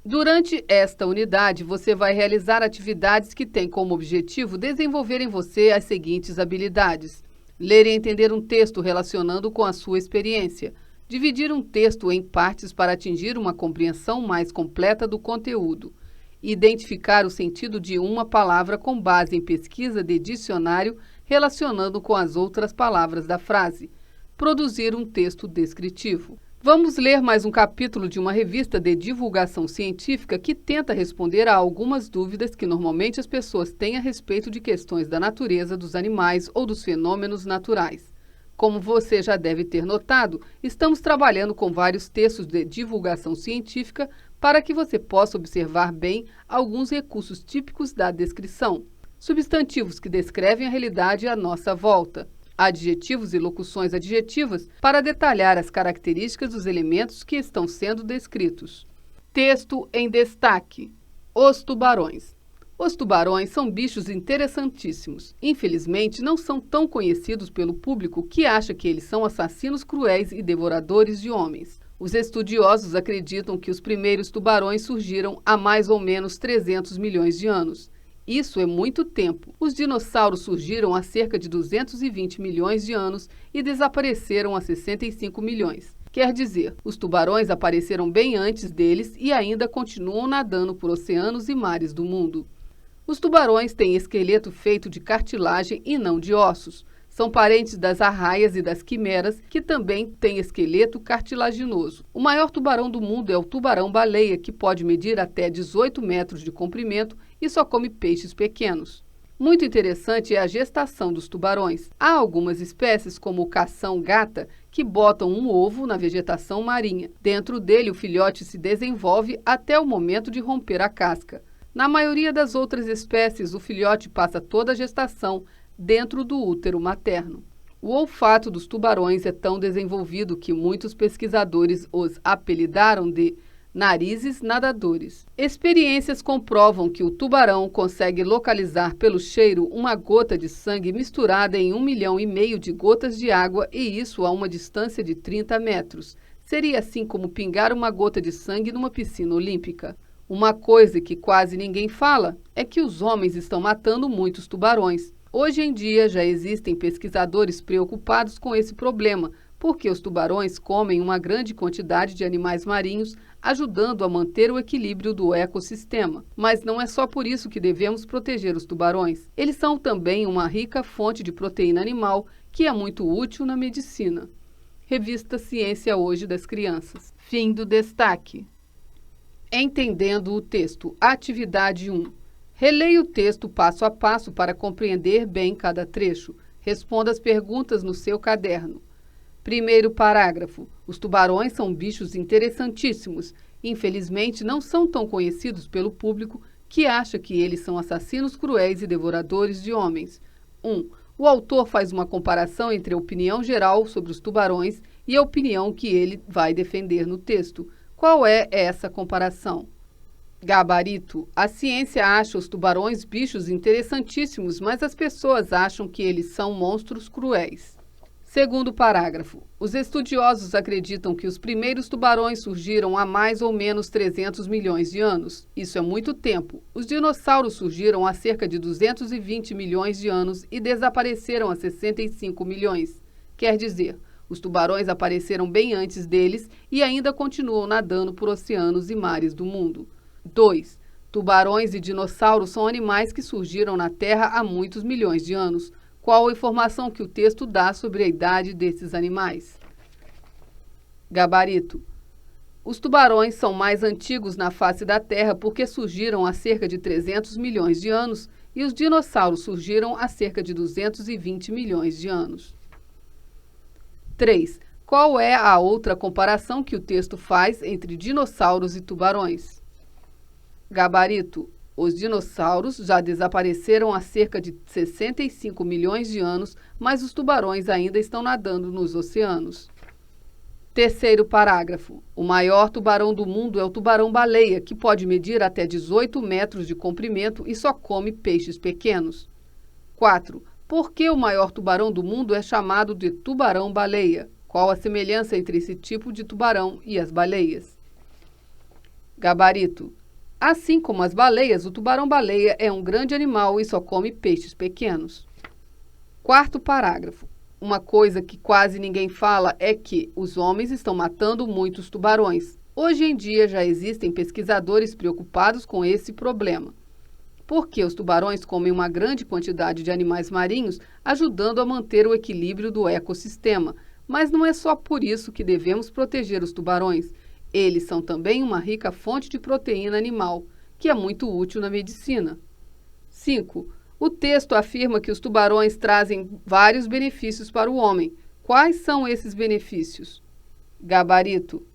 Durante esta unidade, você vai realizar atividades que têm como objetivo desenvolver em você as seguintes habilidades: ler e entender um texto relacionando com a sua experiência, dividir um texto em partes para atingir uma compreensão mais completa do conteúdo, identificar o sentido de uma palavra com base em pesquisa de dicionário relacionando com as outras palavras da frase, produzir um texto descritivo. Vamos ler mais um capítulo de uma revista de divulgação científica que tenta responder a algumas dúvidas que normalmente as pessoas têm a respeito de questões da natureza dos animais ou dos fenômenos naturais. Como você já deve ter notado, estamos trabalhando com vários textos de divulgação científica para que você possa observar bem alguns recursos típicos da descrição. Substantivos que descrevem a realidade à nossa volta. Adjetivos e locuções adjetivas para detalhar as características dos elementos que estão sendo descritos. Texto em destaque. Os tubarões. Os tubarões são bichos interessantíssimos. Infelizmente, não são tão conhecidos pelo público que acha que eles são assassinos cruéis e devoradores de homens. Os estudiosos acreditam que os primeiros tubarões surgiram há mais ou menos 300 milhões de anos. Isso é muito tempo. Os dinossauros surgiram há cerca de 220 milhões de anos e desapareceram há 65 milhões. Quer dizer, os tubarões apareceram bem antes deles e ainda continuam nadando por oceanos e mares do mundo. Os tubarões têm esqueleto feito de cartilagem e não de ossos. São parentes das arraias e das quimeras, que também têm esqueleto cartilaginoso. O maior tubarão do mundo é o tubarão-baleia, que pode medir até 18 metros de comprimento e só come peixes pequenos. Muito interessante é a gestação dos tubarões. Há algumas espécies, como o cação-gata, que botam um ovo na vegetação marinha. Dentro dele, o filhote se desenvolve até o momento de romper a casca. Na maioria das outras espécies, o filhote passa toda a gestação dentro do útero materno. O olfato dos tubarões é tão desenvolvido que muitos pesquisadores os apelidaram de narizes nadadores. Experiências comprovam que o tubarão consegue localizar pelo cheiro uma gota de sangue misturada em 1,5 milhão de gotas de água, e isso a uma distância de 30 metros. Seria assim como pingar uma gota de sangue numa piscina olímpica. Uma coisa que quase ninguém fala é que os homens estão matando muitos tubarões. Hoje em dia já existem pesquisadores preocupados com esse problema, porque os tubarões comem uma grande quantidade de animais marinhos, ajudando a manter o equilíbrio do ecossistema. Mas não é só por isso que devemos proteger os tubarões. Eles são também uma rica fonte de proteína animal, que é muito útil na medicina. Revista Ciência Hoje das Crianças. Fim do destaque. Entendendo o texto. Atividade 1. Releia o texto passo a passo para compreender bem cada trecho. Responda as perguntas no seu caderno. Primeiro parágrafo. Os tubarões são bichos interessantíssimos. Infelizmente, não são tão conhecidos pelo público, que acha que eles são assassinos cruéis e devoradores de homens. 1. O autor faz uma comparação entre a opinião geral sobre os tubarões e a opinião que ele vai defender no texto. Qual é essa comparação? Gabarito. A ciência acha os tubarões bichos interessantíssimos, mas as pessoas acham que eles são monstros cruéis. Segundo parágrafo. Os estudiosos acreditam que os primeiros tubarões surgiram há mais ou menos 300 milhões de anos. Isso é muito tempo. Os dinossauros surgiram há cerca de 220 milhões de anos e desapareceram há 65 milhões. Quer dizer, os tubarões apareceram bem antes deles e ainda continuam nadando por oceanos e mares do mundo. 2. Tubarões e dinossauros são animais que surgiram na Terra há muitos milhões de anos. Qual a informação que o texto dá sobre a idade desses animais? Gabarito. Os tubarões são mais antigos na face da Terra porque surgiram há cerca de 300 milhões de anos e os dinossauros surgiram há cerca de 220 milhões de anos. 3. Qual é a outra comparação que o texto faz entre dinossauros e tubarões? Gabarito. Os dinossauros já desapareceram há cerca de 65 milhões de anos, mas os tubarões ainda estão nadando nos oceanos. Terceiro parágrafo. O maior tubarão do mundo é o tubarão-baleia, que pode medir até 18 metros de comprimento e só come peixes pequenos. 4. Por que o maior tubarão do mundo é chamado de tubarão-baleia? Qual a semelhança entre esse tipo de tubarão e as baleias? Gabarito. Assim como as baleias, o tubarão-baleia é um grande animal e só come peixes pequenos. Quarto parágrafo. Uma coisa que quase ninguém fala é que os homens estão matando muitos tubarões. Hoje em dia já existem pesquisadores preocupados com esse problema, porque os tubarões comem uma grande quantidade de animais marinhos, ajudando a manter o equilíbrio do ecossistema. Mas não é só por isso que devemos proteger os tubarões. Eles são também uma rica fonte de proteína animal, que é muito útil na medicina. 5. O texto afirma que os tubarões trazem vários benefícios para o homem. Quais são esses benefícios? Gabarito.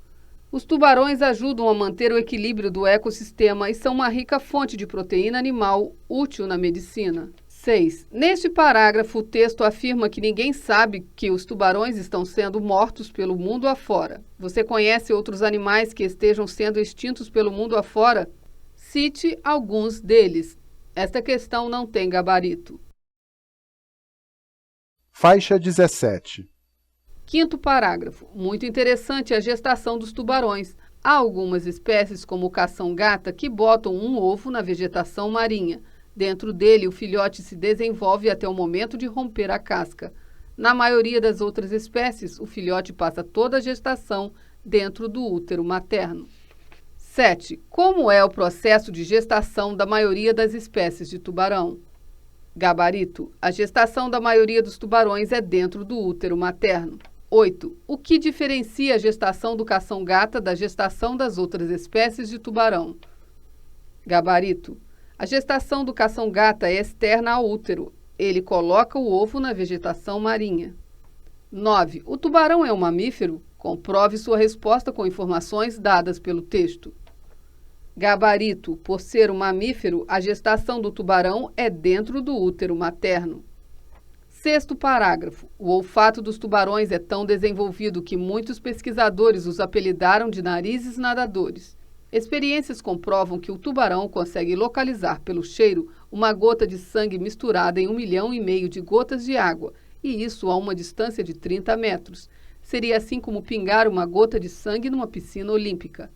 Os tubarões ajudam a manter o equilíbrio do ecossistema e são uma rica fonte de proteína animal útil na medicina. 6. Neste parágrafo, o texto afirma que ninguém sabe que os tubarões estão sendo mortos pelo mundo afora. Você conhece outros animais que estejam sendo extintos pelo mundo afora? Cite alguns deles. Esta questão não tem gabarito. Faixa 17. Quinto parágrafo. Muito interessante a gestação dos tubarões. Há algumas espécies, como o cação-gata, que botam um ovo na vegetação marinha. Dentro dele, o filhote se desenvolve até o momento de romper a casca. Na maioria das outras espécies, o filhote passa toda a gestação dentro do útero materno. 7. Como é o processo de gestação da maioria das espécies de tubarão? Gabarito. A gestação da maioria dos tubarões é dentro do útero materno. 8. O que diferencia a gestação do cação-gata da gestação das outras espécies de tubarão? Gabarito. A gestação do cação-gata é externa ao útero. Ele coloca o ovo na vegetação marinha. 9. O tubarão é um mamífero? Comprove sua resposta com informações dadas pelo texto. Gabarito. Por ser um mamífero, a gestação do tubarão é dentro do útero materno. Sexto parágrafo. O olfato dos tubarões é tão desenvolvido que muitos pesquisadores os apelidaram de narizes nadadores. Experiências comprovam que o tubarão consegue localizar pelo cheiro uma gota de sangue misturada em 1,5 milhão de gotas de água, e isso a uma distância de 30 metros. Seria assim como pingar uma gota de sangue numa piscina olímpica.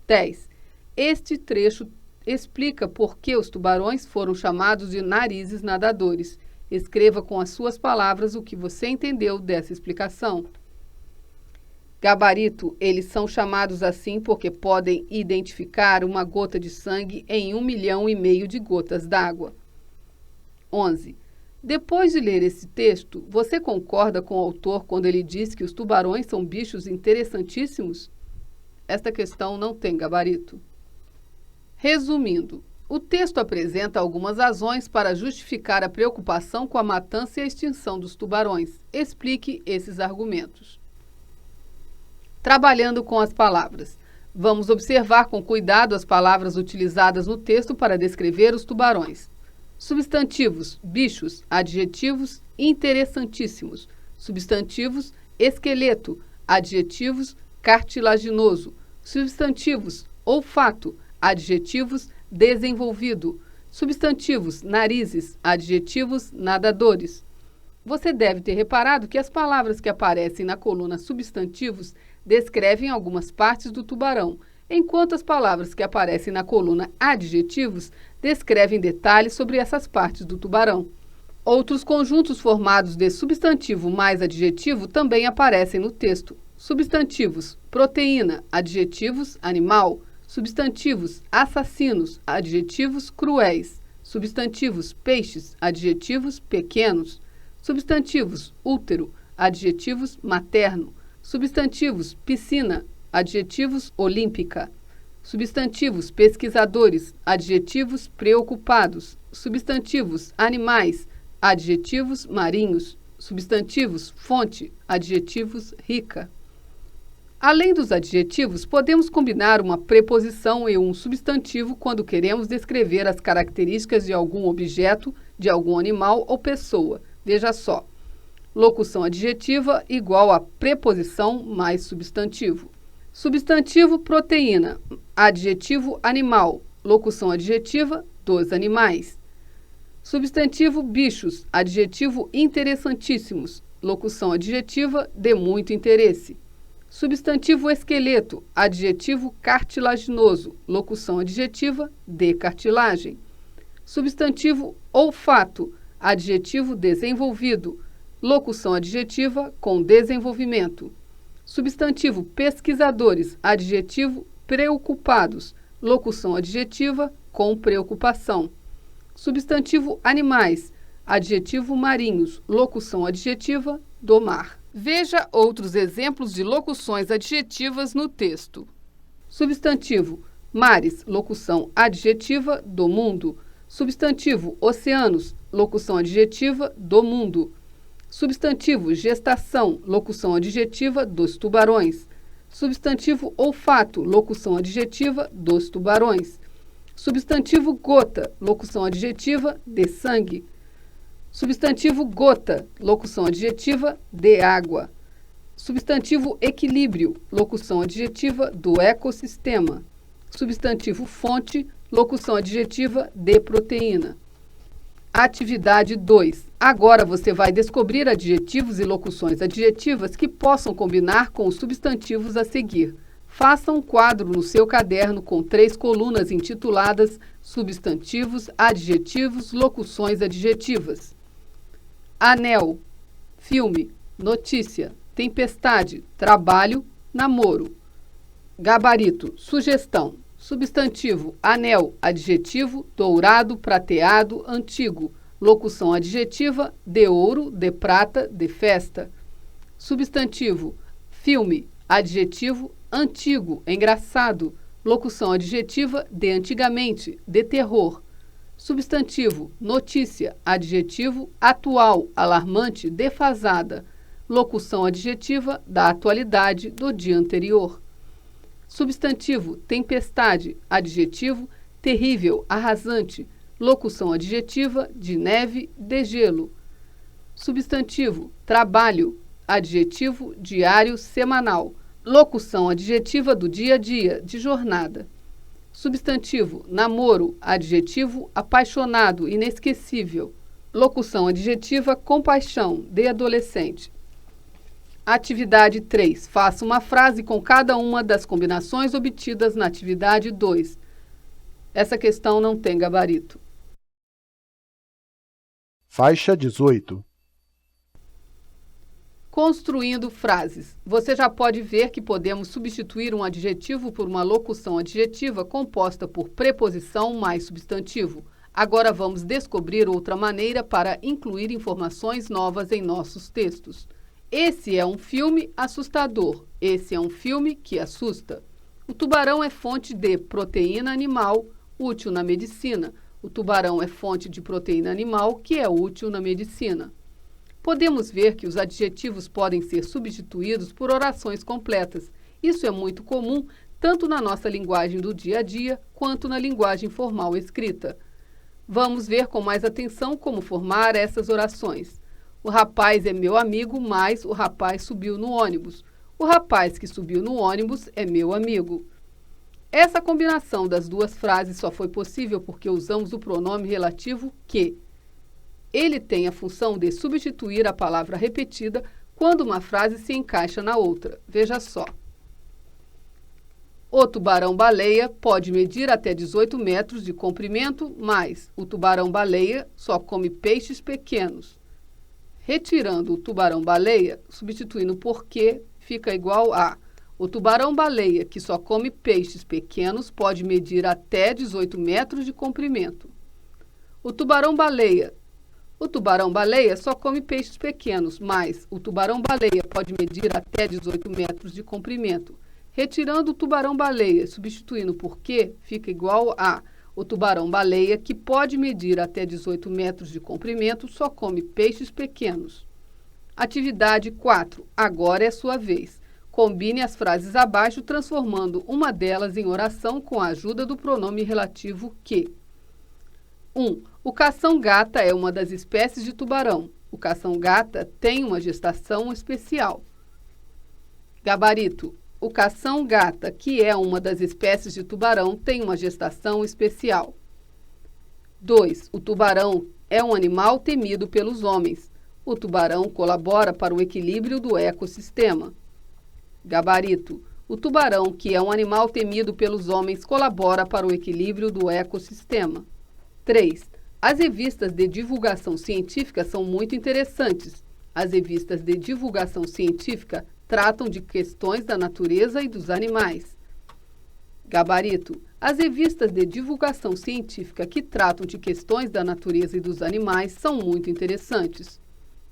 10. Este trecho explica por que os tubarões foram chamados de narizes nadadores. Escreva com as suas palavras o que você entendeu dessa explicação. Gabarito. Eles são chamados assim porque podem identificar uma gota de sangue em 1,5 milhão de gotas d'água. 11. Depois de ler esse texto, você concorda com o autor quando ele diz que os tubarões são bichos interessantíssimos? Esta questão não tem gabarito. Resumindo, o texto apresenta algumas razões para justificar a preocupação com a matança e a extinção dos tubarões. Explique esses argumentos. Trabalhando com as palavras. Vamos observar com cuidado as palavras utilizadas no texto para descrever os tubarões. Substantivos, bichos. Adjetivos, interessantíssimos. Substantivos, esqueleto. Adjetivos, cartilaginoso. Substantivos, olfato. Adjetivos, desenvolvido. Substantivos, narizes. Adjetivos, nadadores. Você deve ter reparado que as palavras que aparecem na coluna substantivos descrevem algumas partes do tubarão, enquanto as palavras que aparecem na coluna adjetivos descrevem detalhes sobre essas partes do tubarão. Outros conjuntos formados de substantivo mais adjetivo também aparecem no texto. Substantivos, proteína. Adjetivos, animal. Substantivos, assassinos. Adjetivos, cruéis. Substantivos, peixes. Adjetivos, pequenos. Substantivos, útero. Adjetivos, materno. Substantivos, piscina. Adjetivos, olímpica. Substantivos, pesquisadores. Adjetivos, preocupados. Substantivos, animais. Adjetivos, marinhos. Substantivos, fonte. Adjetivos, rica. Além dos adjetivos, podemos combinar uma preposição e um substantivo quando queremos descrever as características de algum objeto, de algum animal ou pessoa. Veja só. Locução adjetiva igual a preposição mais substantivo. Substantivo, proteína. Adjetivo, animal. Locução adjetiva, dos animais. Substantivo, bichos. Adjetivo, interessantíssimos. Locução adjetiva, de muito interesse. Substantivo, esqueleto. Adjetivo, cartilaginoso. Locução adjetiva, de cartilagem. Substantivo, olfato. Adjetivo, desenvolvido. Locução adjetiva, com desenvolvimento. Substantivo, pesquisadores. Adjetivo, preocupados. Locução adjetiva, com preocupação. Substantivo, animais. Adjetivo, marinhos. Locução adjetiva, do mar. Veja outros exemplos de locuções adjetivas no texto. Substantivo, mares. Locução adjetiva, do mundo. Substantivo, oceanos. Locução adjetiva, do mundo. Substantivo, gestação. Locução adjetiva, dos tubarões. Substantivo, olfato. Locução adjetiva, dos tubarões. Substantivo, gota. Locução adjetiva, de sangue. Substantivo, gota. Locução adjetiva, de água. Substantivo, equilíbrio. Locução adjetiva, do ecossistema. Substantivo, fonte. Locução adjetiva, de proteína. Atividade 2. Agora você vai descobrir adjetivos e locuções adjetivas que possam combinar com os substantivos a seguir. Faça um quadro no seu caderno com 3 colunas intituladas Substantivos, Adjetivos, Locuções adjetivas. Anel, filme, notícia, tempestade, trabalho, namoro. Gabarito, sugestão. Substantivo, anel, adjetivo, dourado, prateado, antigo. Locução adjetiva, de ouro, de prata, de festa. Substantivo, filme, adjetivo, antigo, engraçado. Locução adjetiva, de antigamente, de terror. Substantivo, notícia, adjetivo, atual, alarmante, defasada. Locução adjetiva, da atualidade, do dia anterior. Substantivo, tempestade, adjetivo, terrível, arrasante. Locução adjetiva, de neve, de gelo. Substantivo, trabalho, adjetivo, diário, semanal. Locução adjetiva do dia a dia, de jornada. Substantivo, namoro, adjetivo, apaixonado, inesquecível. Locução adjetiva, compaixão, de adolescente. Atividade 3. Faça uma frase com cada uma das combinações obtidas na atividade 2. Essa questão não tem gabarito. Faixa 18. Construindo frases. Você já pode ver que podemos substituir um adjetivo por uma locução adjetiva composta por preposição mais substantivo. Agora vamos descobrir outra maneira para incluir informações novas em nossos textos. Esse é um filme assustador. Esse é um filme que assusta. O tubarão é fonte de proteína animal útil na medicina. O tubarão é fonte de proteína animal que é útil na medicina. Podemos ver que os adjetivos podem ser substituídos por orações completas. Isso é muito comum tanto na nossa linguagem do dia a dia quanto na linguagem formal escrita. Vamos ver com mais atenção como formar essas orações. O rapaz é meu amigo, mas o rapaz subiu no ônibus. O rapaz que subiu no ônibus é meu amigo. Essa combinação das duas frases só foi possível porque usamos o pronome relativo que. Ele tem a função de substituir a palavra repetida quando uma frase se encaixa na outra. Veja só. O tubarão-baleia pode medir até 18 metros de comprimento, mas o tubarão-baleia só come peixes pequenos. Retirando o tubarão-baleia, substituindo por que, fica igual a o tubarão-baleia, que só come peixes pequenos, pode medir até 18 metros de comprimento. O tubarão-baleia só come peixes pequenos, mas o tubarão-baleia pode medir até 18 metros de comprimento. Retirando o tubarão-baleia, substituindo por que, fica igual a o tubarão-baleia, que pode medir até 18 metros de comprimento, só come peixes pequenos. Atividade 4. Agora é sua vez. Combine as frases abaixo, transformando uma delas em oração com a ajuda do pronome relativo que. 1. O cação-gata é uma das espécies de tubarão. O cação-gata tem uma gestação especial. Gabarito. O cação-gata, que é uma das espécies de tubarão, tem uma gestação especial. 2. O tubarão é um animal temido pelos homens. O tubarão colabora para o equilíbrio do ecossistema. Gabarito. O tubarão, que é um animal temido pelos homens, colabora para o equilíbrio do ecossistema. 3. As revistas de divulgação científica são muito interessantes. As revistas de divulgação científica tratam de questões da natureza e dos animais. Gabarito. As revistas de divulgação científica que tratam de questões da natureza e dos animais são muito interessantes.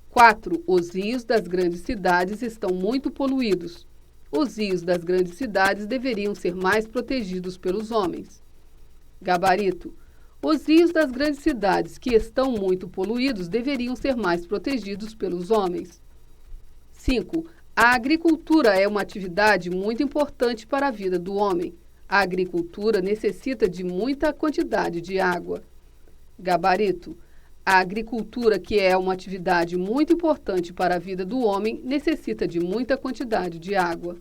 4. Os rios das grandes cidades estão muito poluídos. Os rios das grandes cidades deveriam ser mais protegidos pelos homens. Gabarito. Os rios das grandes cidades que estão muito poluídos deveriam ser mais protegidos pelos homens. 5. A agricultura é uma atividade muito importante para a vida do homem. A agricultura necessita de muita quantidade de água. Gabarito. A agricultura, que é uma atividade muito importante para a vida do homem, necessita de muita quantidade de água.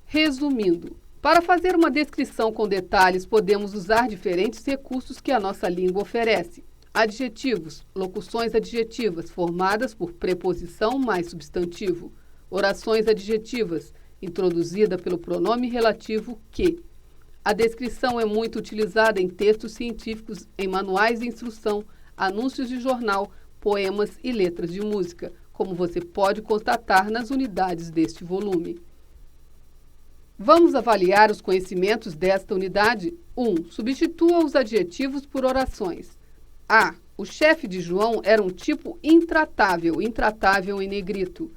Resumindo, para fazer uma descrição com detalhes, podemos usar diferentes recursos que a nossa língua oferece. Adjetivos, locuções adjetivas, formadas por preposição mais substantivo. Orações adjetivas, introduzida pelo pronome relativo que. A descrição é muito utilizada em textos científicos, em manuais de instrução, anúncios de jornal, poemas e letras de música, como você pode constatar nas unidades deste volume. Vamos avaliar os conhecimentos desta unidade? 1. Substitua os adjetivos por orações. A. O chefe de João era um tipo intratável, intratável em negrito.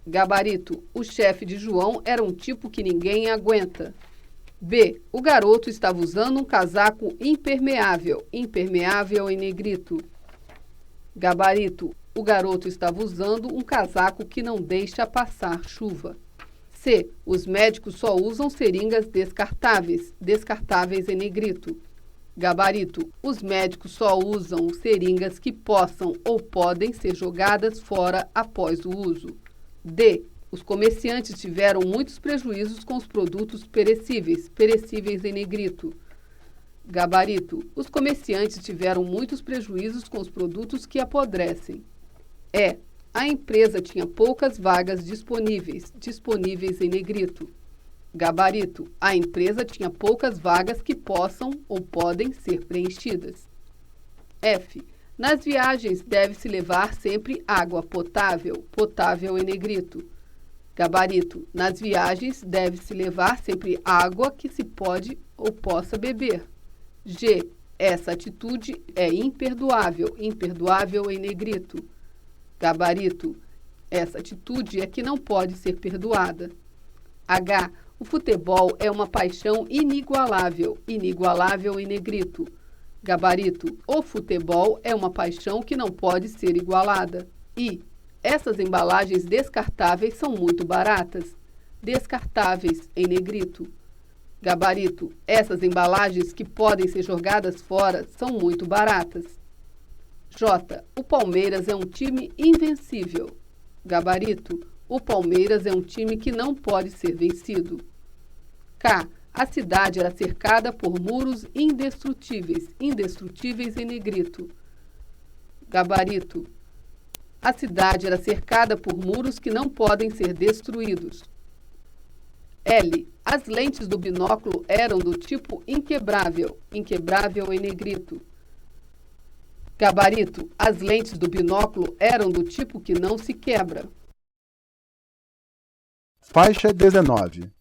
Gabarito. O chefe de João era um tipo que ninguém aguenta. B. O garoto estava usando um casaco impermeável, impermeável em negrito. Gabarito. O garoto estava usando um casaco que não deixa passar chuva. C. Os médicos só usam seringas descartáveis, descartáveis em negrito. Gabarito. Os médicos só usam seringas que possam ou podem ser jogadas fora após o uso. D. Os comerciantes tiveram muitos prejuízos com os produtos perecíveis, perecíveis em negrito. Gabarito. Os comerciantes tiveram muitos prejuízos com os produtos que apodrecem. E. A empresa tinha poucas vagas disponíveis, disponíveis em negrito. Gabarito. A empresa tinha poucas vagas que possam ou podem ser preenchidas. F. Nas viagens deve-se levar sempre água potável, potável em negrito. Gabarito. Nas viagens deve-se levar sempre água que se pode ou possa beber. G. Essa atitude é imperdoável, imperdoável em negrito. Gabarito. Essa atitude é que não pode ser perdoada. H. O futebol é uma paixão inigualável, inigualável em negrito. Gabarito. O futebol é uma paixão que não pode ser igualada. I. Essas embalagens descartáveis são muito baratas. Descartáveis em negrito. Gabarito. Essas embalagens que podem ser jogadas fora são muito baratas. J. O Palmeiras é um time invencível. Gabarito. O Palmeiras é um time que não pode ser vencido. K. A cidade era cercada por muros indestrutíveis, indestrutíveis em negrito. Gabarito. A cidade era cercada por muros que não podem ser destruídos. L. As lentes do binóculo eram do tipo inquebrável, inquebrável em negrito. Gabarito. As lentes do binóculo eram do tipo que não se quebra. Faixa 19.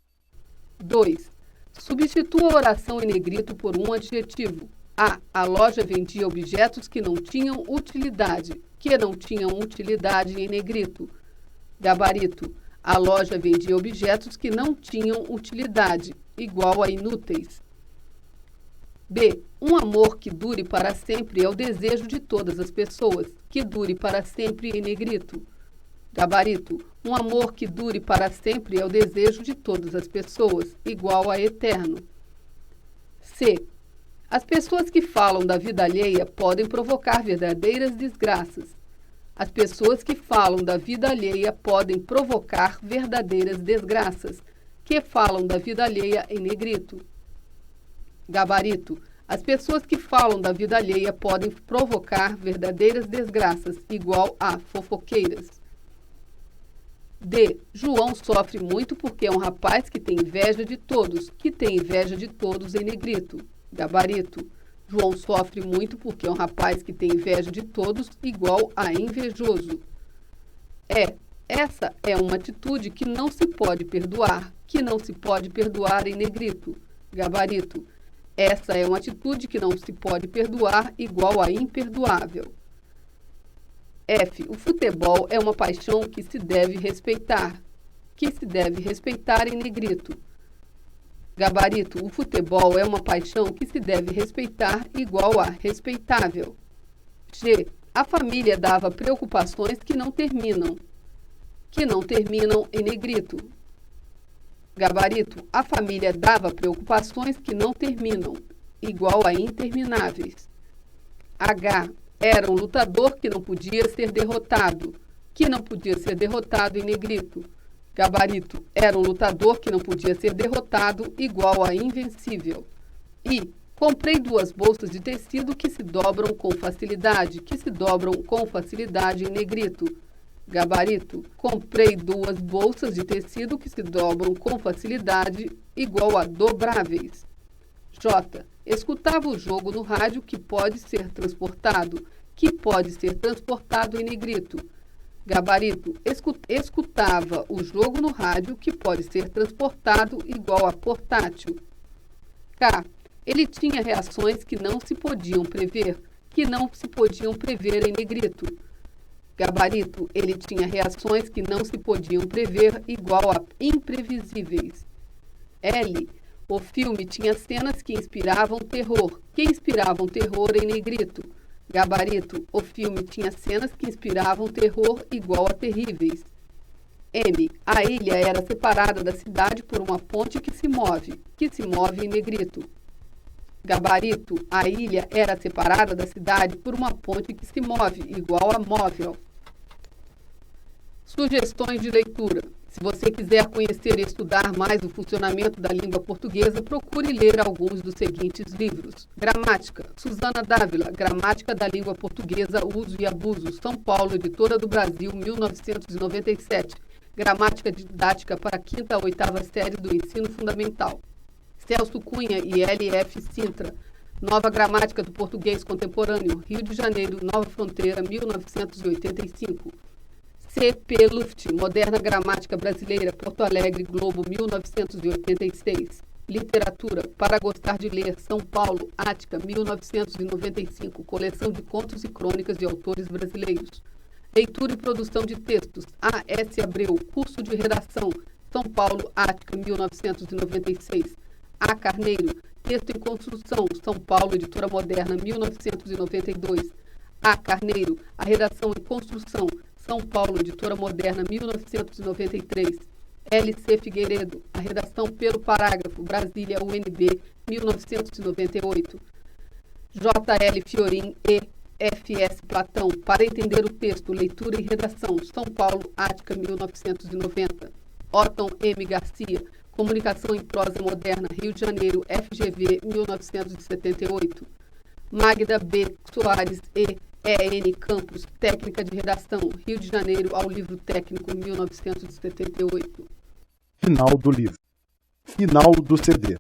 2. Substitua a oração em negrito por um adjetivo. A. A loja vendia objetos que não tinham utilidade, que não tinham utilidade em negrito. Gabarito. A loja vendia objetos que não tinham utilidade, igual a inúteis. B. Um amor que dure para sempre é o desejo de todas as pessoas, que dure para sempre em negrito. Gabarito: um amor que dure para sempre é o desejo de todas as pessoas, igual a eterno. C. As pessoas que falam da vida alheia podem provocar verdadeiras desgraças. As pessoas que falam da vida alheia podem provocar verdadeiras desgraças. Que falam da vida alheia em negrito. Gabarito: as pessoas que falam da vida alheia podem provocar verdadeiras desgraças, igual a fofoqueiras. D. João sofre muito porque é um rapaz que tem inveja de todos, em negrito. Gabarito: João sofre muito porque é um rapaz que tem inveja de todos, igual a invejoso. Essa é uma atitude que não se pode perdoar, em negrito. Gabarito: essa é uma atitude que não se pode perdoar, igual a imperdoável. F. O futebol é uma paixão que se deve respeitar, em negrito. Gabarito: o futebol é uma paixão que se deve respeitar, igual a respeitável. G. A família dava preocupações que não terminam, em negrito. Gabarito: a família dava preocupações que não terminam, igual a intermináveis. H. Era um lutador que não podia ser derrotado, em negrito. Gabarito: era um lutador que não podia ser derrotado, igual a invencível. I. Comprei 2 bolsas de tecido que se dobram com facilidade, em negrito. Gabarito: comprei 2 bolsas de tecido que se dobram com facilidade, igual a dobráveis. J. Escutava o jogo no rádio que pode ser transportado, em negrito. Gabarito: escutava o jogo no rádio que pode ser transportado, igual a portátil. K. Ele tinha reações que não se podiam prever, em negrito. Gabarito: ele tinha reações que não se podiam prever, igual a imprevisíveis. L. O filme tinha cenas que inspiravam terror, em negrito. Gabarito: o filme tinha cenas que inspiravam terror, igual a terríveis. M. A ilha era separada da cidade por uma ponte que se move, em negrito. Gabarito: a ilha era separada da cidade por uma ponte que se move, igual a móvel. Sugestões de leitura. Se você quiser conhecer e estudar mais o funcionamento da língua portuguesa, procure ler alguns dos seguintes livros. Gramática, Susana Dávila, Gramática da Língua Portuguesa, Uso e Abuso, São Paulo, Editora do Brasil, 1997. Gramática didática para a 5ª a 8ª série do ensino fundamental. Celso Cunha e L.F. Sintra, Nova Gramática do Português Contemporâneo, Rio de Janeiro, Nova Fronteira, 1985. C.P. Luft, Moderna Gramática Brasileira, Porto Alegre, Globo, 1986. Literatura, Para Gostar de Ler, São Paulo, Ática, 1995. Coleção de contos e crônicas de autores brasileiros. Leitura e produção de textos, A.S. Abreu, Curso de Redação, São Paulo, Ática, 1996. A. Carneiro, Texto em Construção, São Paulo, Editora Moderna, 1992. A. Carneiro, A Redação em Construção, São Paulo, Editora Moderna, 1993. L.C. Figueiredo, A Redação pelo Parágrafo, Brasília, UNB, 1998. J.L. Fiorin e F.S. Platão, Para Entender o Texto, Leitura e Redação, São Paulo, Ática, 1990. Otton M. Garcia, Comunicação em Prosa Moderna, Rio de Janeiro, FGV, 1978. Magda B. Soares e E.N. Campos, Técnica de Redação, Rio de Janeiro, ao Livro Técnico, 1978. Final do livro. Final do CD.